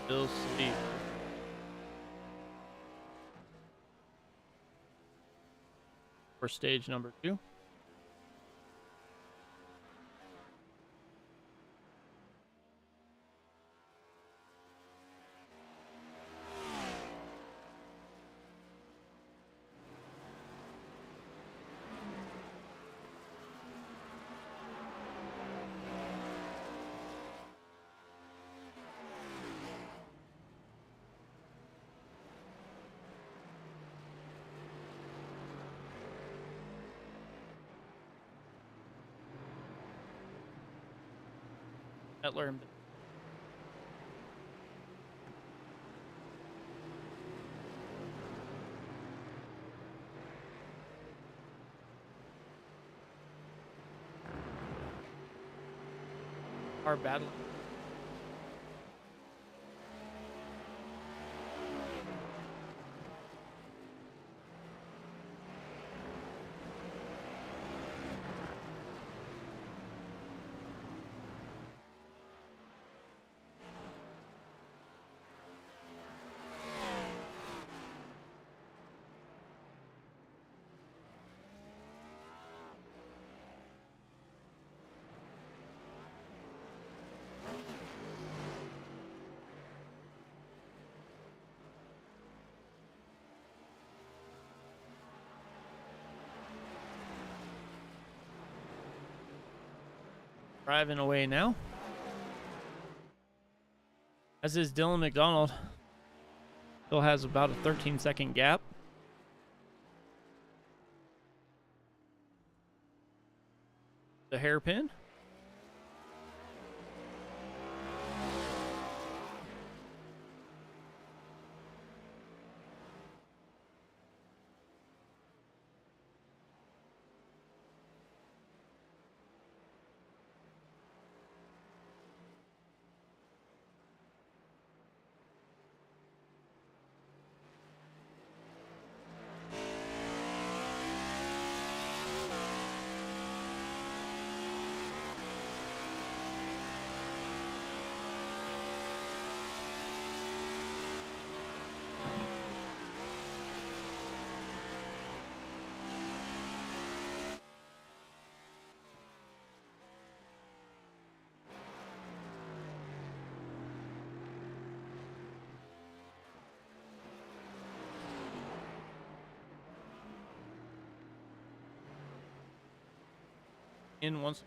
Bill Steve. For stage number 2. Etler and are battling. Driving away now. As is Dylan McDonald. Still has about a 13-second gap. The hairpin. In once.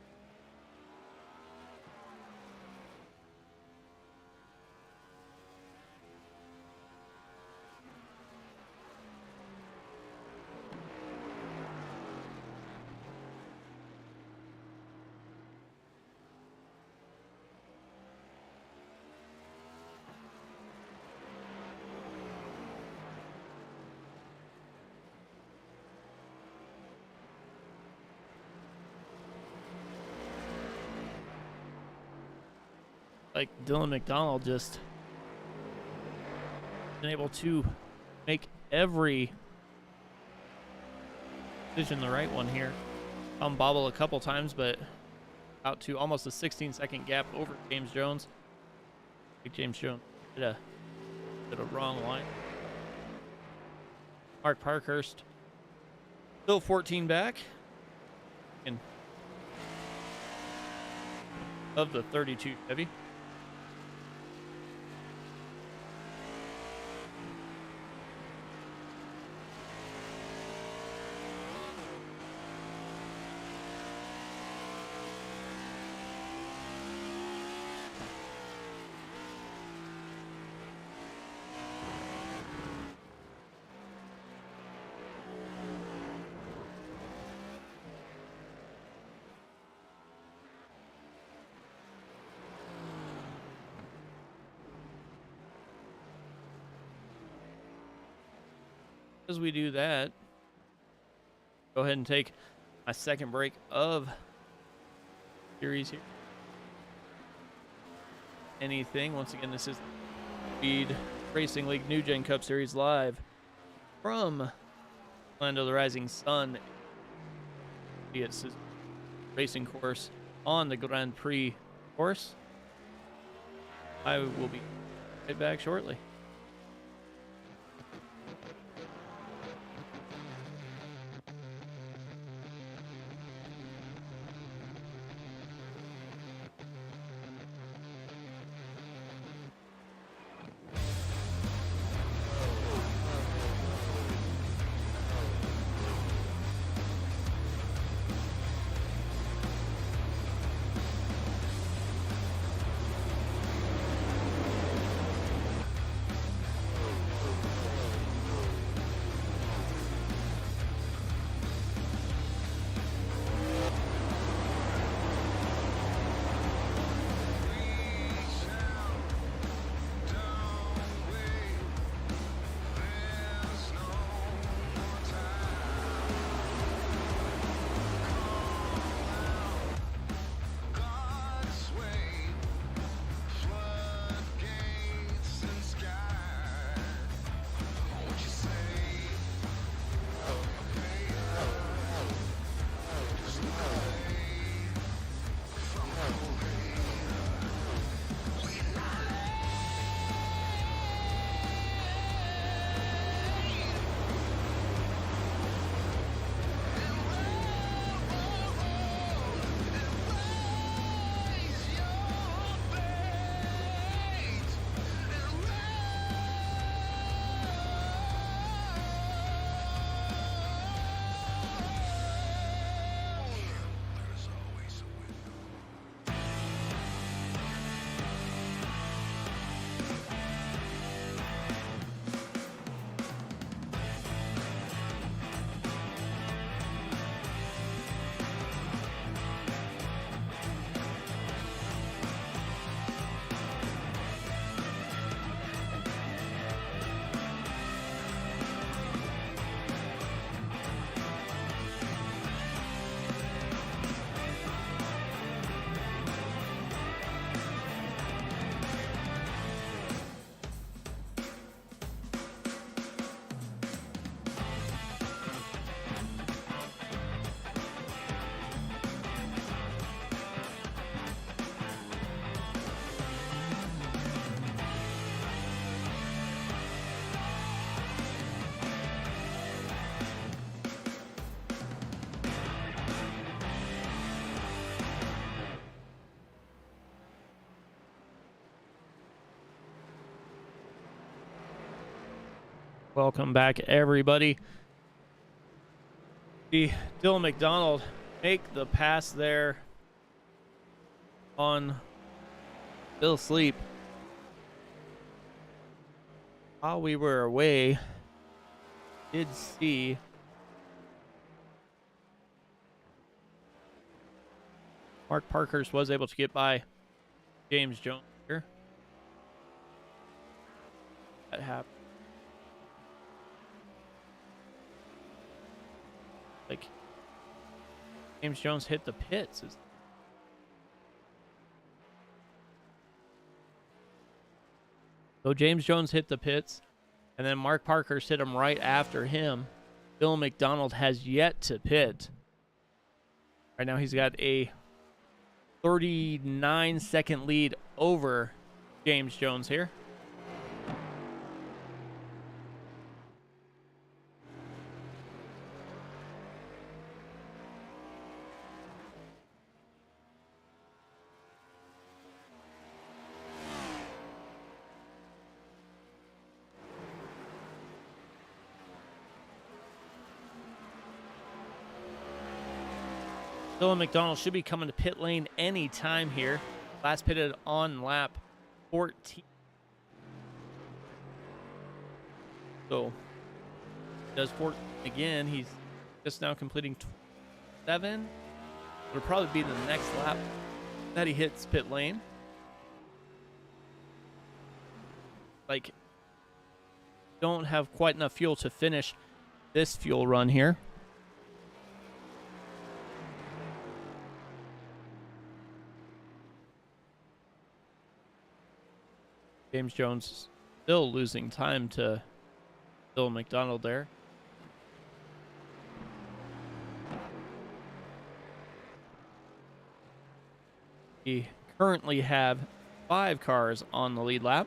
Like Dylan McDonald just been able to make every decision the right one here. Bobble a couple times, but out to almost a 16-second gap over James Jones. I think James Jones did a wrong line. Mark Parkhurst still 14 back. And of the 32 Chevy. As we do that, go ahead and take my second break of series here. anything. Once again, this is Speed Racing League NewGen Cup Series live from Land of the Rising Sun. It's a racing course on the Grand Prix course. I will be right back shortly. Welcome back, everybody. Dylan McDonald make the pass there on Bill Sleep. While we were away, did see Mark Parkhurst was able to get by James Jones here. That happened. Like, James Jones hit the pits. So James Jones hit the pits, and then Mark Parkhurst hit him right after him. Bill McDonald has yet to pit. Right now he's got a 39-second lead over James Jones here. Dylan McDonald should be coming to pit lane any time here. Last pitted on lap 14. So, does 14 again. He's just now completing 7. It'll probably be the next lap that he hits pit lane. Like, don't have quite enough fuel to finish this fuel run here. James Jones still losing time to Dylan McDonald there. We currently have 5 cars on the lead lap.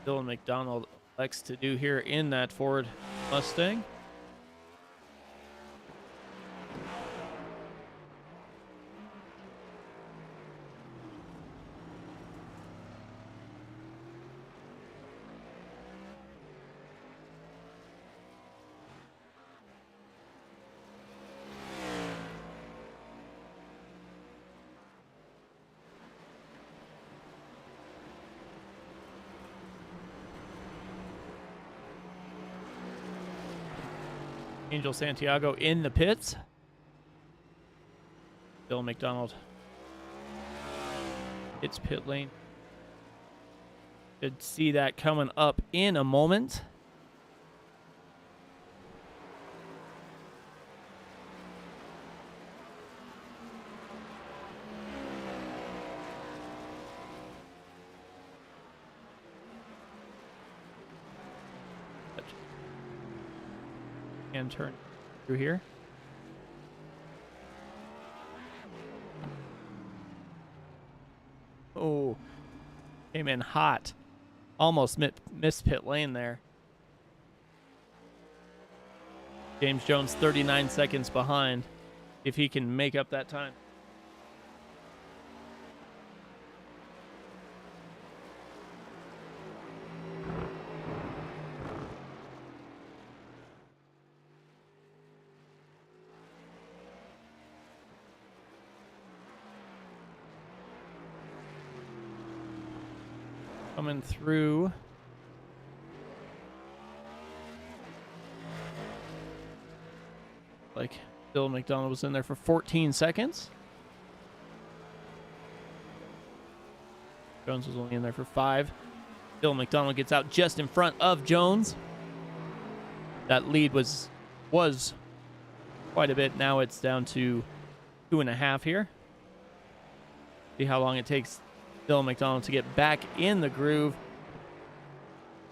Dylan McDonald elects to do here in that Ford Mustang. Angel Santiago in the pits. Dylan McDonald hits pit lane. Should see that coming up in a moment. And turn through here. Oh, came in hot. Almost missed pit lane there. James Jones 39 seconds behind. If he can make up that time. Coming through. Like Dylan McDonald was in there for 14 seconds. Jones was only in there for 5. Dylan McDonald gets out just in front of Jones. That lead was quite a bit. Now it's down to 2.5 here. See how long it takes Dylan McDonald to get back in the groove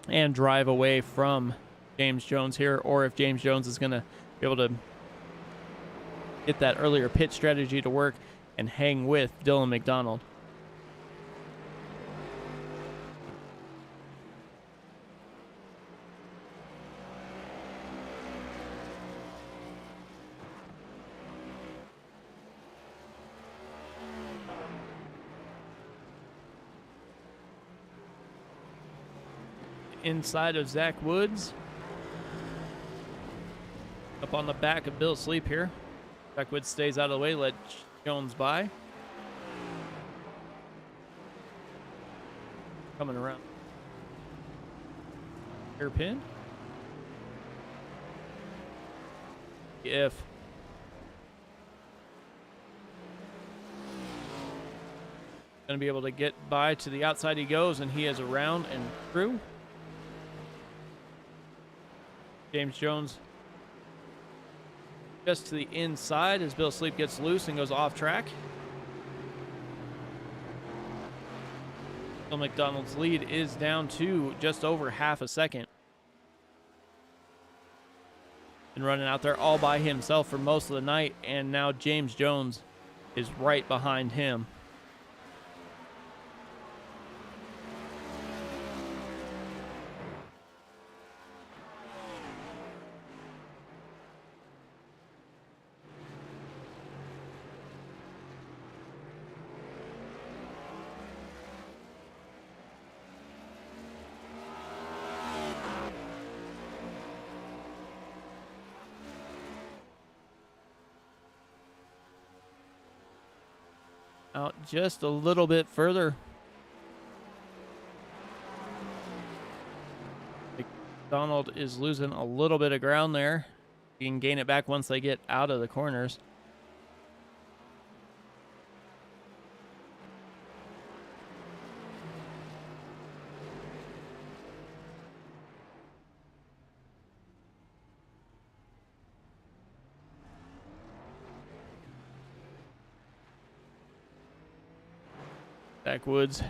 and drive away from James Jones here, or if James Jones is going to be able to get that earlier pit strategy to work and hang with Dylan McDonald. Inside of Zach Woods. Up on the back of Bill Sleep here. Zach Woods stays out of the way, let Jones by. Coming around. Hairpin. If going to be able to get by to the outside he goes, and he is around and through. James Jones just to the inside as Bill Sleep gets loose and goes off track. Bill McDonald's lead is down to just over half a second. Been running out there all by himself for most of the night, and now James Jones is right behind him. Out just a little bit further. McDonald is losing a little bit of ground there. He can gain it back once they get out of the corners. Backwoods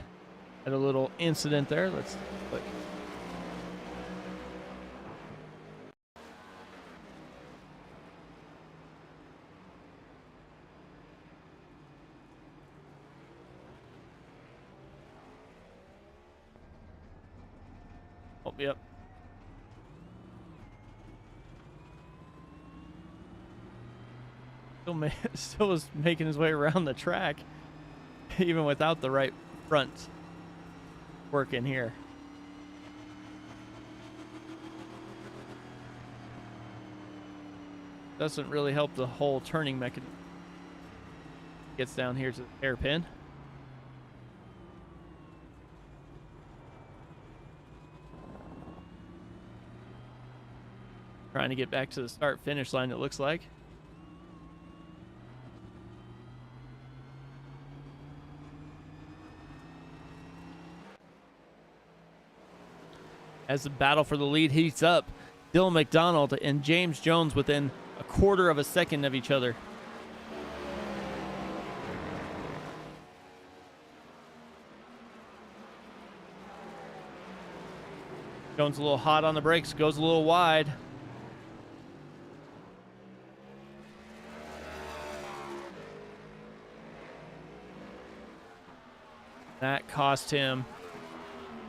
had a little incident there. Let's click. Oh, yep. Still was making his way around the track, even without the right front work in here. Doesn't really help the whole turning mechanism. Gets down here to the hairpin. Trying to get back to the start-finish line, it looks like. As the battle for the lead heats up, Dylan McDonald and James Jones within a quarter of a second of each other. Jones a little hot on the brakes, goes a little wide. That cost him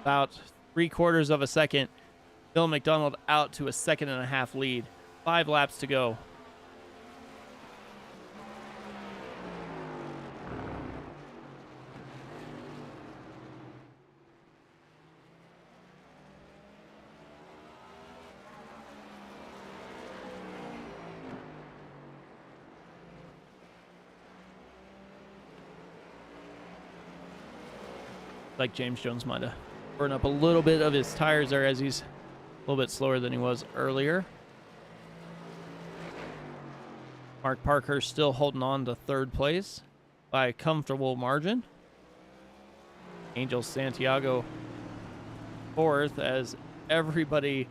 about 3/4 of a second. Dylan McDonald out to a 1.5-second lead. 5 laps to go. Like James Jones might have burned up a little bit of his tires there as he's a little bit slower than he was earlier. Mark Parker still holding on to 3rd place by a comfortable margin. Angel Santiago 4th as everybody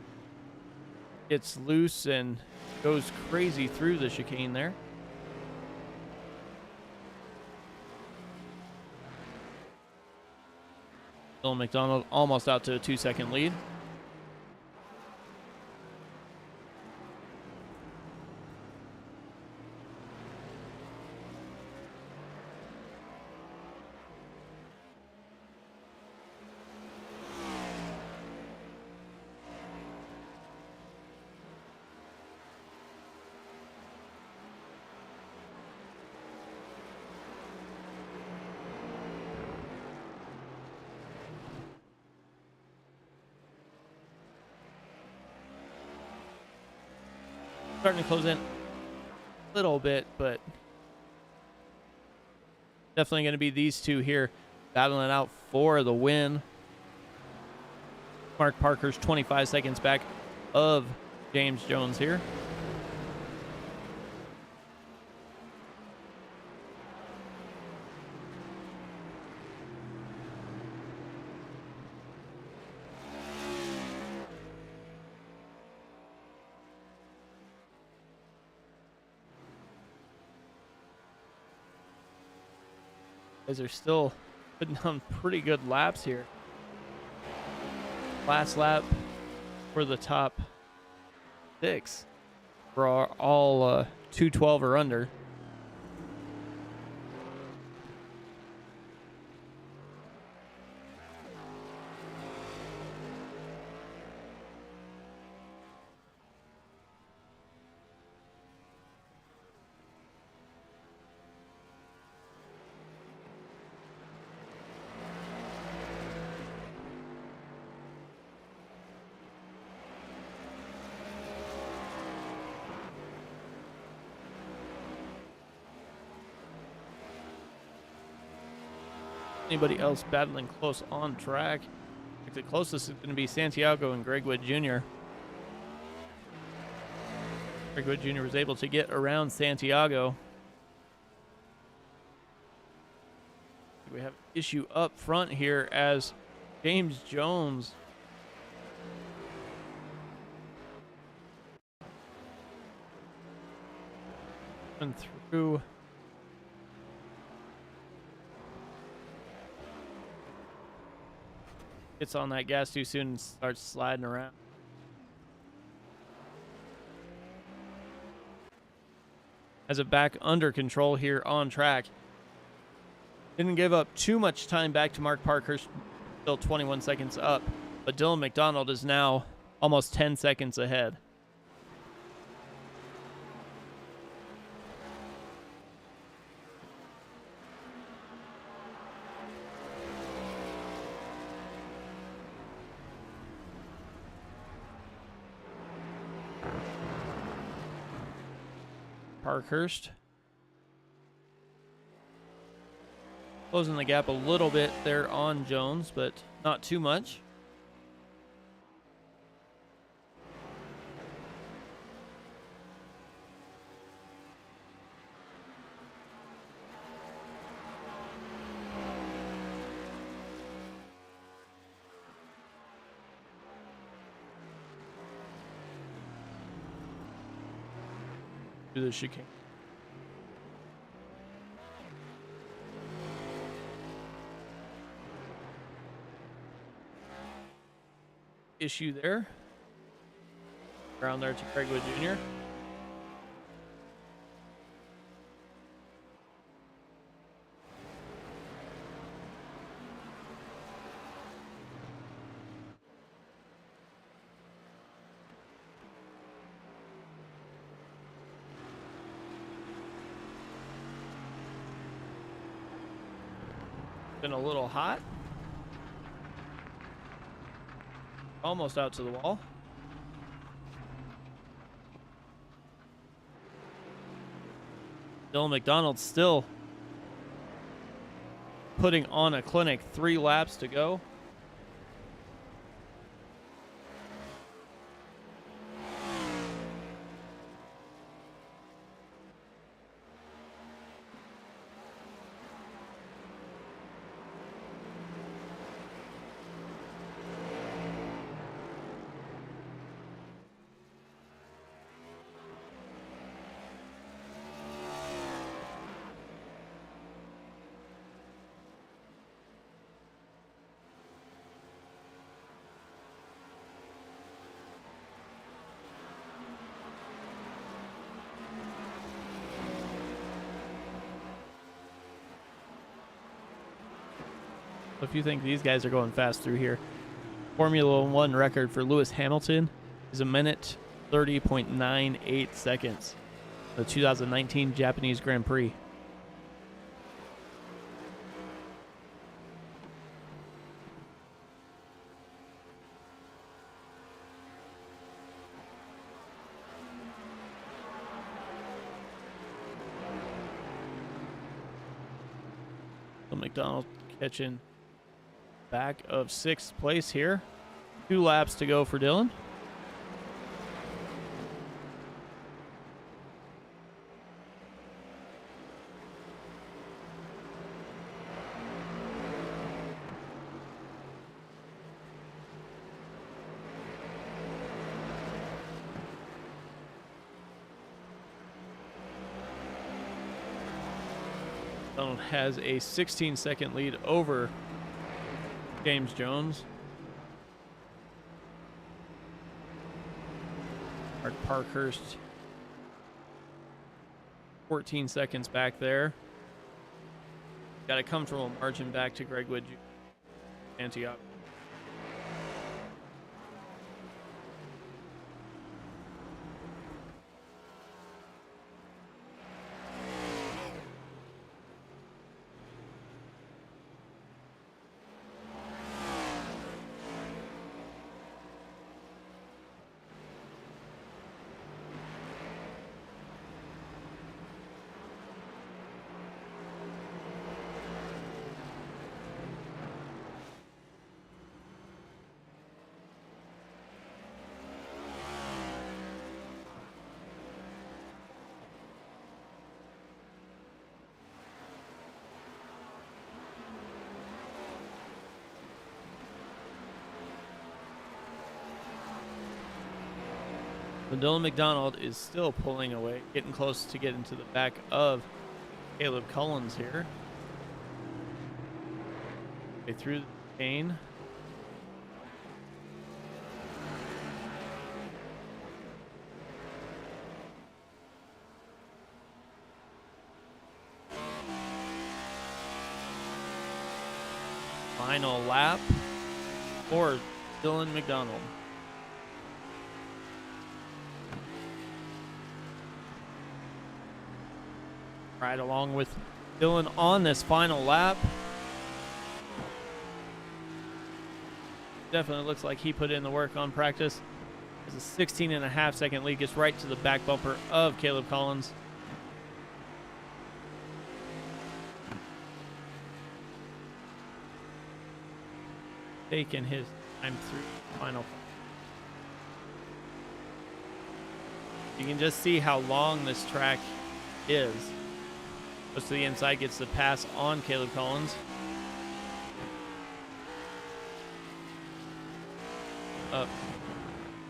gets loose and goes crazy through the chicane there. Dylan McDonald almost out to a 2-second lead. Starting to close in a little bit, but definitely going to be these two here battling it out for the win. Mark Parker's 25 seconds back of James Jones here. Guys are still putting on pretty good laps here. Last lap for the top 6 for all 212 or under. Anybody else battling close on track? I think the closest is going to be Santiago and Greg Wood Jr. Greg Wood Jr. was able to get around Santiago. We have an issue up front here as James Jones and through gets on that gas too soon and starts sliding around. Has it back under control here on track. Didn't give up too much time back to Mark Parkhurst, still 21 seconds up. But Dylan McDonald is now almost 10 seconds ahead. Parkhurst closing the gap a little bit there on Jones, but not too much. Do the chicane. Issue there. Around there to Craigwood Jr. Been a little hot. Almost out to the wall. Dylan McDonald still putting on a clinic. 3 laps to go. If you think these guys are going fast through here, Formula One record for Lewis Hamilton is 1:30.98 seconds. The 2019 Japanese Grand Prix. So McDonald catching back of 6th place here. 2 laps to go for Dylan. Dylan has a 16-second lead over James Jones. Mark Parkhurst 14 seconds back there. Got a comfortable margin back to Greg Wood, Antioch. But Dylan McDonald is still pulling away, getting close to getting to the back of Caleb Collins here. Okay, through the chain. final lap for Dylan McDonald. Right along with Dylan on this final lap. Definitely looks like he put in the work on practice. As a 16.5-second lead gets right to the back bumper of Caleb Collins. Taking his time through the final. You can just see how long this track is. Goes to the inside, gets the pass on Caleb Collins. Up,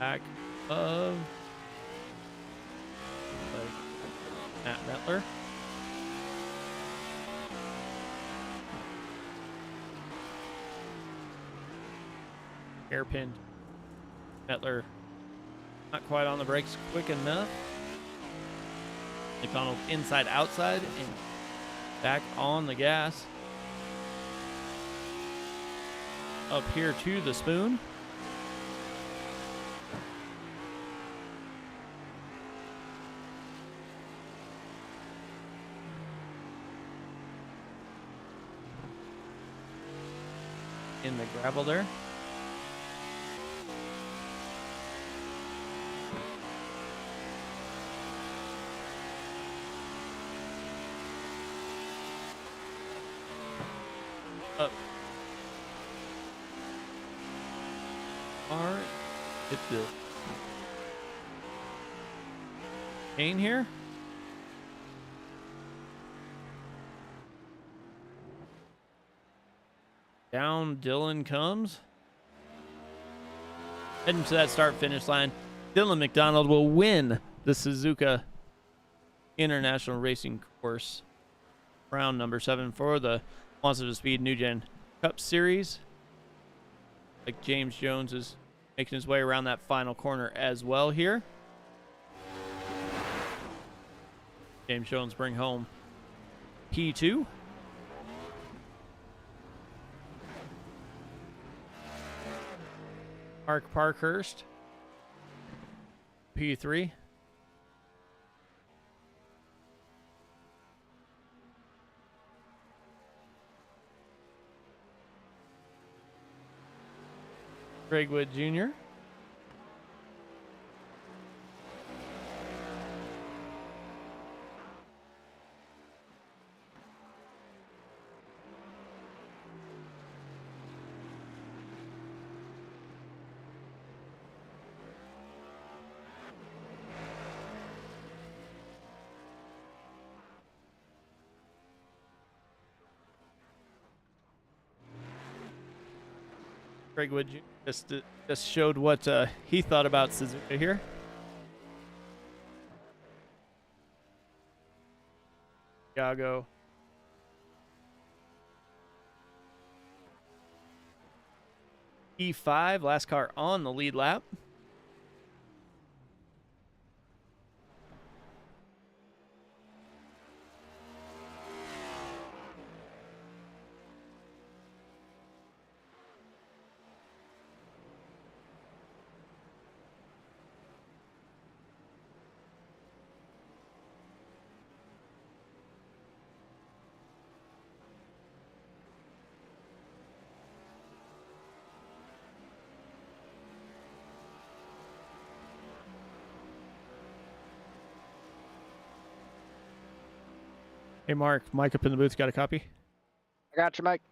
back of Matt Mettler. Hairpin. Mettler not quite on the brakes quick enough. McDonald inside outside and back on the gas. Up here to the spoon. In the gravel there. Up. All right. Hit the chain here. Down Dylan comes. Heading to that start-finish line. Dylan McDonald will win the Suzuka International Racing Course round number 7 for the Monster of Speed NewGen Cup Series. Like James Jones is making his way around that final corner as well here. James Jones bring home P2. Mark Parkhurst, P3. Greg Wood Jr. Greg Wood just showed what he thought about Suzuka here. Chicago. E5, last car on the lead lap. Hey, Mark. Mike up in the booth. Got a copy? I got you, Mike.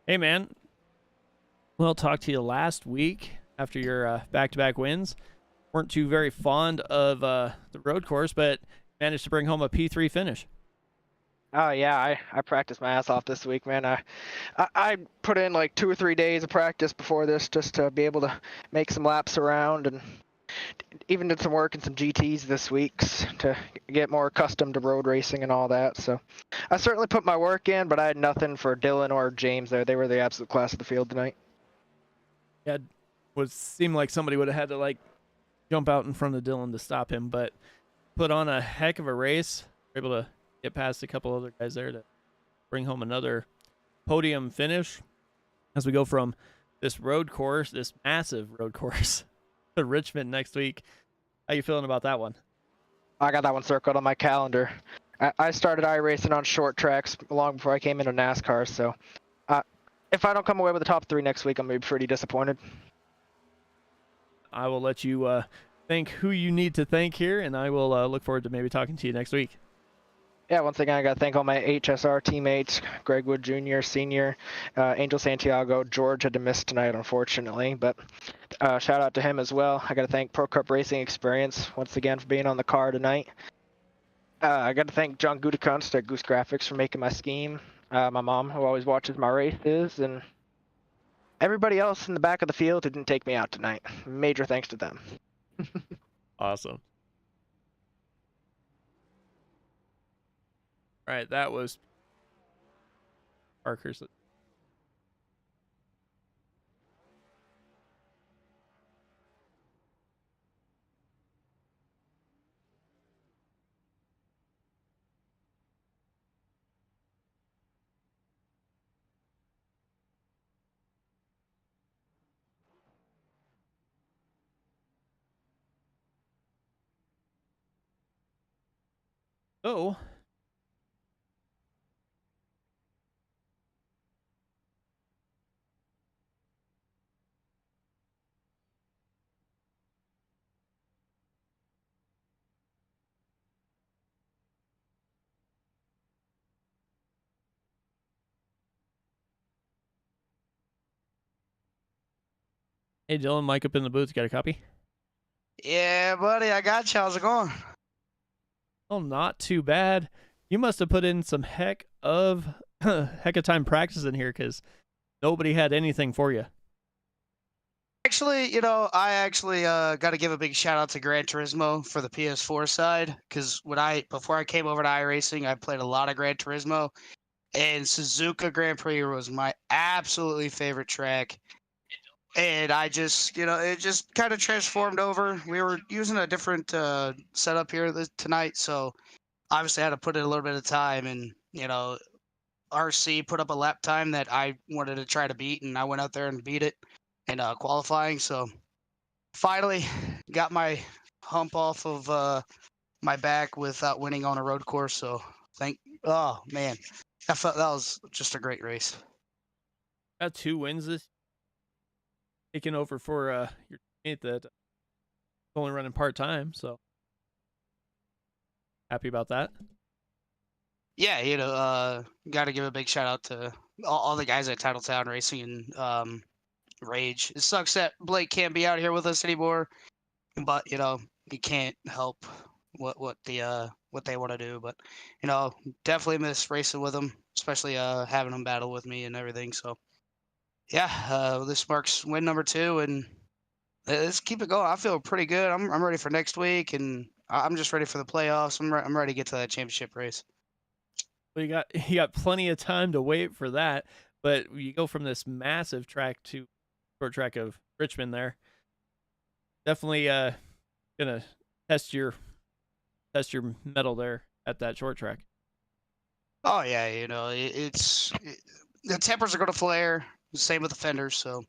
Hey, man. Well, talked to you last week after your back-to-back wins. Weren't too very fond of the road course, but managed to bring home a P3 finish. Oh yeah, I practiced my ass off this week, man. I put in like 2 or 3 days of practice before this just to be able to make some laps around, and even did some work in some GTs this week to get more accustomed to road racing and all that. So I certainly put my work in, but I had nothing for Dylan or James there. They were the absolute class of the field tonight. Yeah, seemed like somebody would have had to like jump out in front of Dylan to stop him, but put on a heck of a race. Were able to get past a couple other guys there to bring home another podium finish. as we go from this road course, this massive road course, to Richmond next week. How you feeling about that one? I got that one circled on my calendar. I started iRacing on short tracks long before I came into NASCAR, so if I don't come away with the top 3 next week, I'm going to be pretty disappointed. I will let you think who you need to thank here, and I will look forward to maybe talking to you next week. Yeah, once again, I got to thank all my HSR teammates, Greg Wood Jr., Sr., Angel Santiago. George had to miss tonight, unfortunately, but shout out to him as well. I got to thank Pro Cup Racing Experience once again for being on the car tonight. I got to thank John Gutekunst at Goose Graphics for making my scheme. My mom, who always watches my races, and everybody else in the back of the field who didn't take me out tonight. Major thanks to them. Awesome. All right, that was Parker's. Oh. Hey, Dylan, Mike up in the booth. Got a copy? Yeah, buddy, I got you. How's it going? Oh, not too bad. You must have put in some heck of time practice in here because nobody had anything for you. Actually, I actually got to give a big shout out to Gran Turismo for the PS4 side, because before I came over to iRacing, I played a lot of Gran Turismo, and Suzuka Grand Prix was my absolutely favorite track. And I just, it just kind of transformed over. We were using a different setup here tonight, so obviously I had to put in a little bit of time, and RC put up a lap time that I wanted to try to beat, and I went out there and beat it in qualifying. So finally got my hump off of my back without winning on a road course. So oh man, that was just a great race. Got 2 wins this, taking over for your teammate that only running part-time, so happy about that. Yeah, got to give a big shout out to all the guys at Titletown Racing and Rage. It sucks that Blake can't be out here with us anymore, but he can't help what they want to do. But definitely miss racing with them, especially having them battle with me and everything. So yeah, this marks win number 2, and let's keep it going. I feel pretty good. I'm ready for next week, and I'm just ready for the playoffs. I'm ready to get to that championship race. Well, you got plenty of time to wait for that, but you go from this massive track to short track of Richmond there. Definitely gonna test your mettle there at that short track. Oh yeah, the tempers are gonna flare. Same with the fenders, so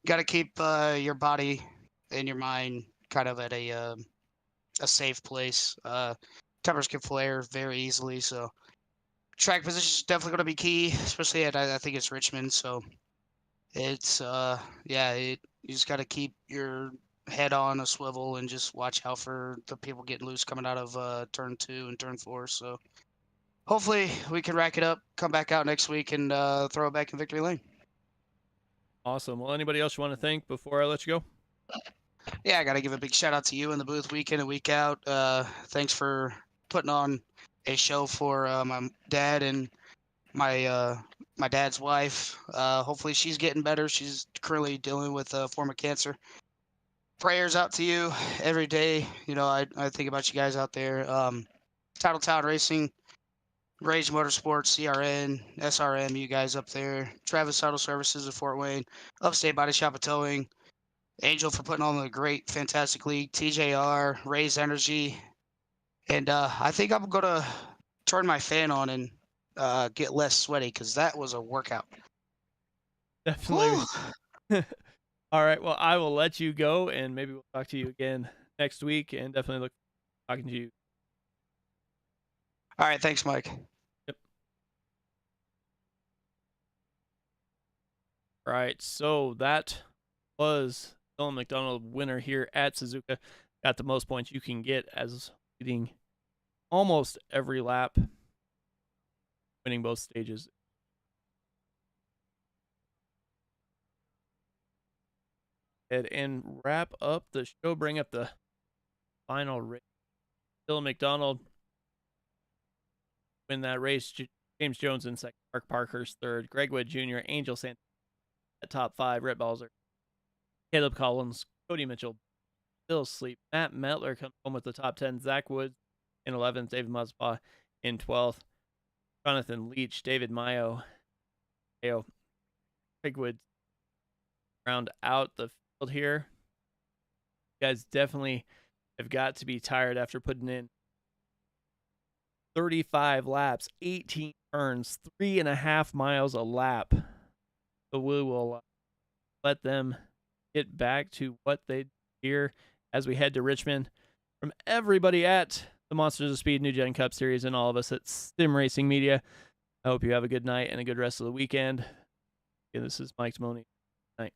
got to keep your body and your mind kind of at a safe place. Tempers can flare very easily, so track position is definitely going to be key, especially at I think it's Richmond. So it's you just got to keep your head on a swivel and just watch out for the people getting loose coming out of turn 2 and turn 4. So hopefully we can rack it up, come back out next week, and throw it back in victory lane. Awesome. Well, anybody else you want to thank before I let you go? Yeah, I got to give a big shout out to you in the booth week in and week out. Thanks for putting on a show for my dad and my dad's wife. Hopefully she's getting better. She's currently dealing with a form of cancer. Prayers out to you every day. I think about you guys out there. Titletown Racing, Rage Motorsports, CRN, SRM, you guys up there. Travis Title Services of Fort Wayne, Upstate Body Shop of Towing, Angel for putting on a great, fantastic league, TJR, Raise Energy, and I think I'm going to turn my fan on and get less sweaty because that was a workout. Definitely. Whew. All right. Well, I will let you go, and maybe we'll talk to you again next week. And definitely look forward to talking to you. All right, thanks, Mike. Yep. All right. So that was Dylan McDonald, winner here at Suzuka. Got the most points you can get as leading almost every lap, winning both stages. And wrap up the show, bring up the final race. Dylan McDonald win that race. James Jones in second, Mark Parkhurst third, Greg Wood Jr., Angel Santana at top 5, Rhett Balzer, Caleb Collins, Cody Mitchell, Bill Sleep, Matt Metler comes home with the top 10, Zach Woods in 11th, David Musbaugh in 12th, Jonathan Leach, David Mayo, Craig Woods round out the field here. You guys definitely have got to be tired after putting in 35 laps, 18 turns, 3.5 miles a lap. So we will let them get back to what they do here as we head to Richmond. From everybody at the Monsters of Speed NewGen Cup Series and all of us at Sim Racing Media, I hope you have a good night and a good rest of the weekend. And this is Mike Timoni. Night.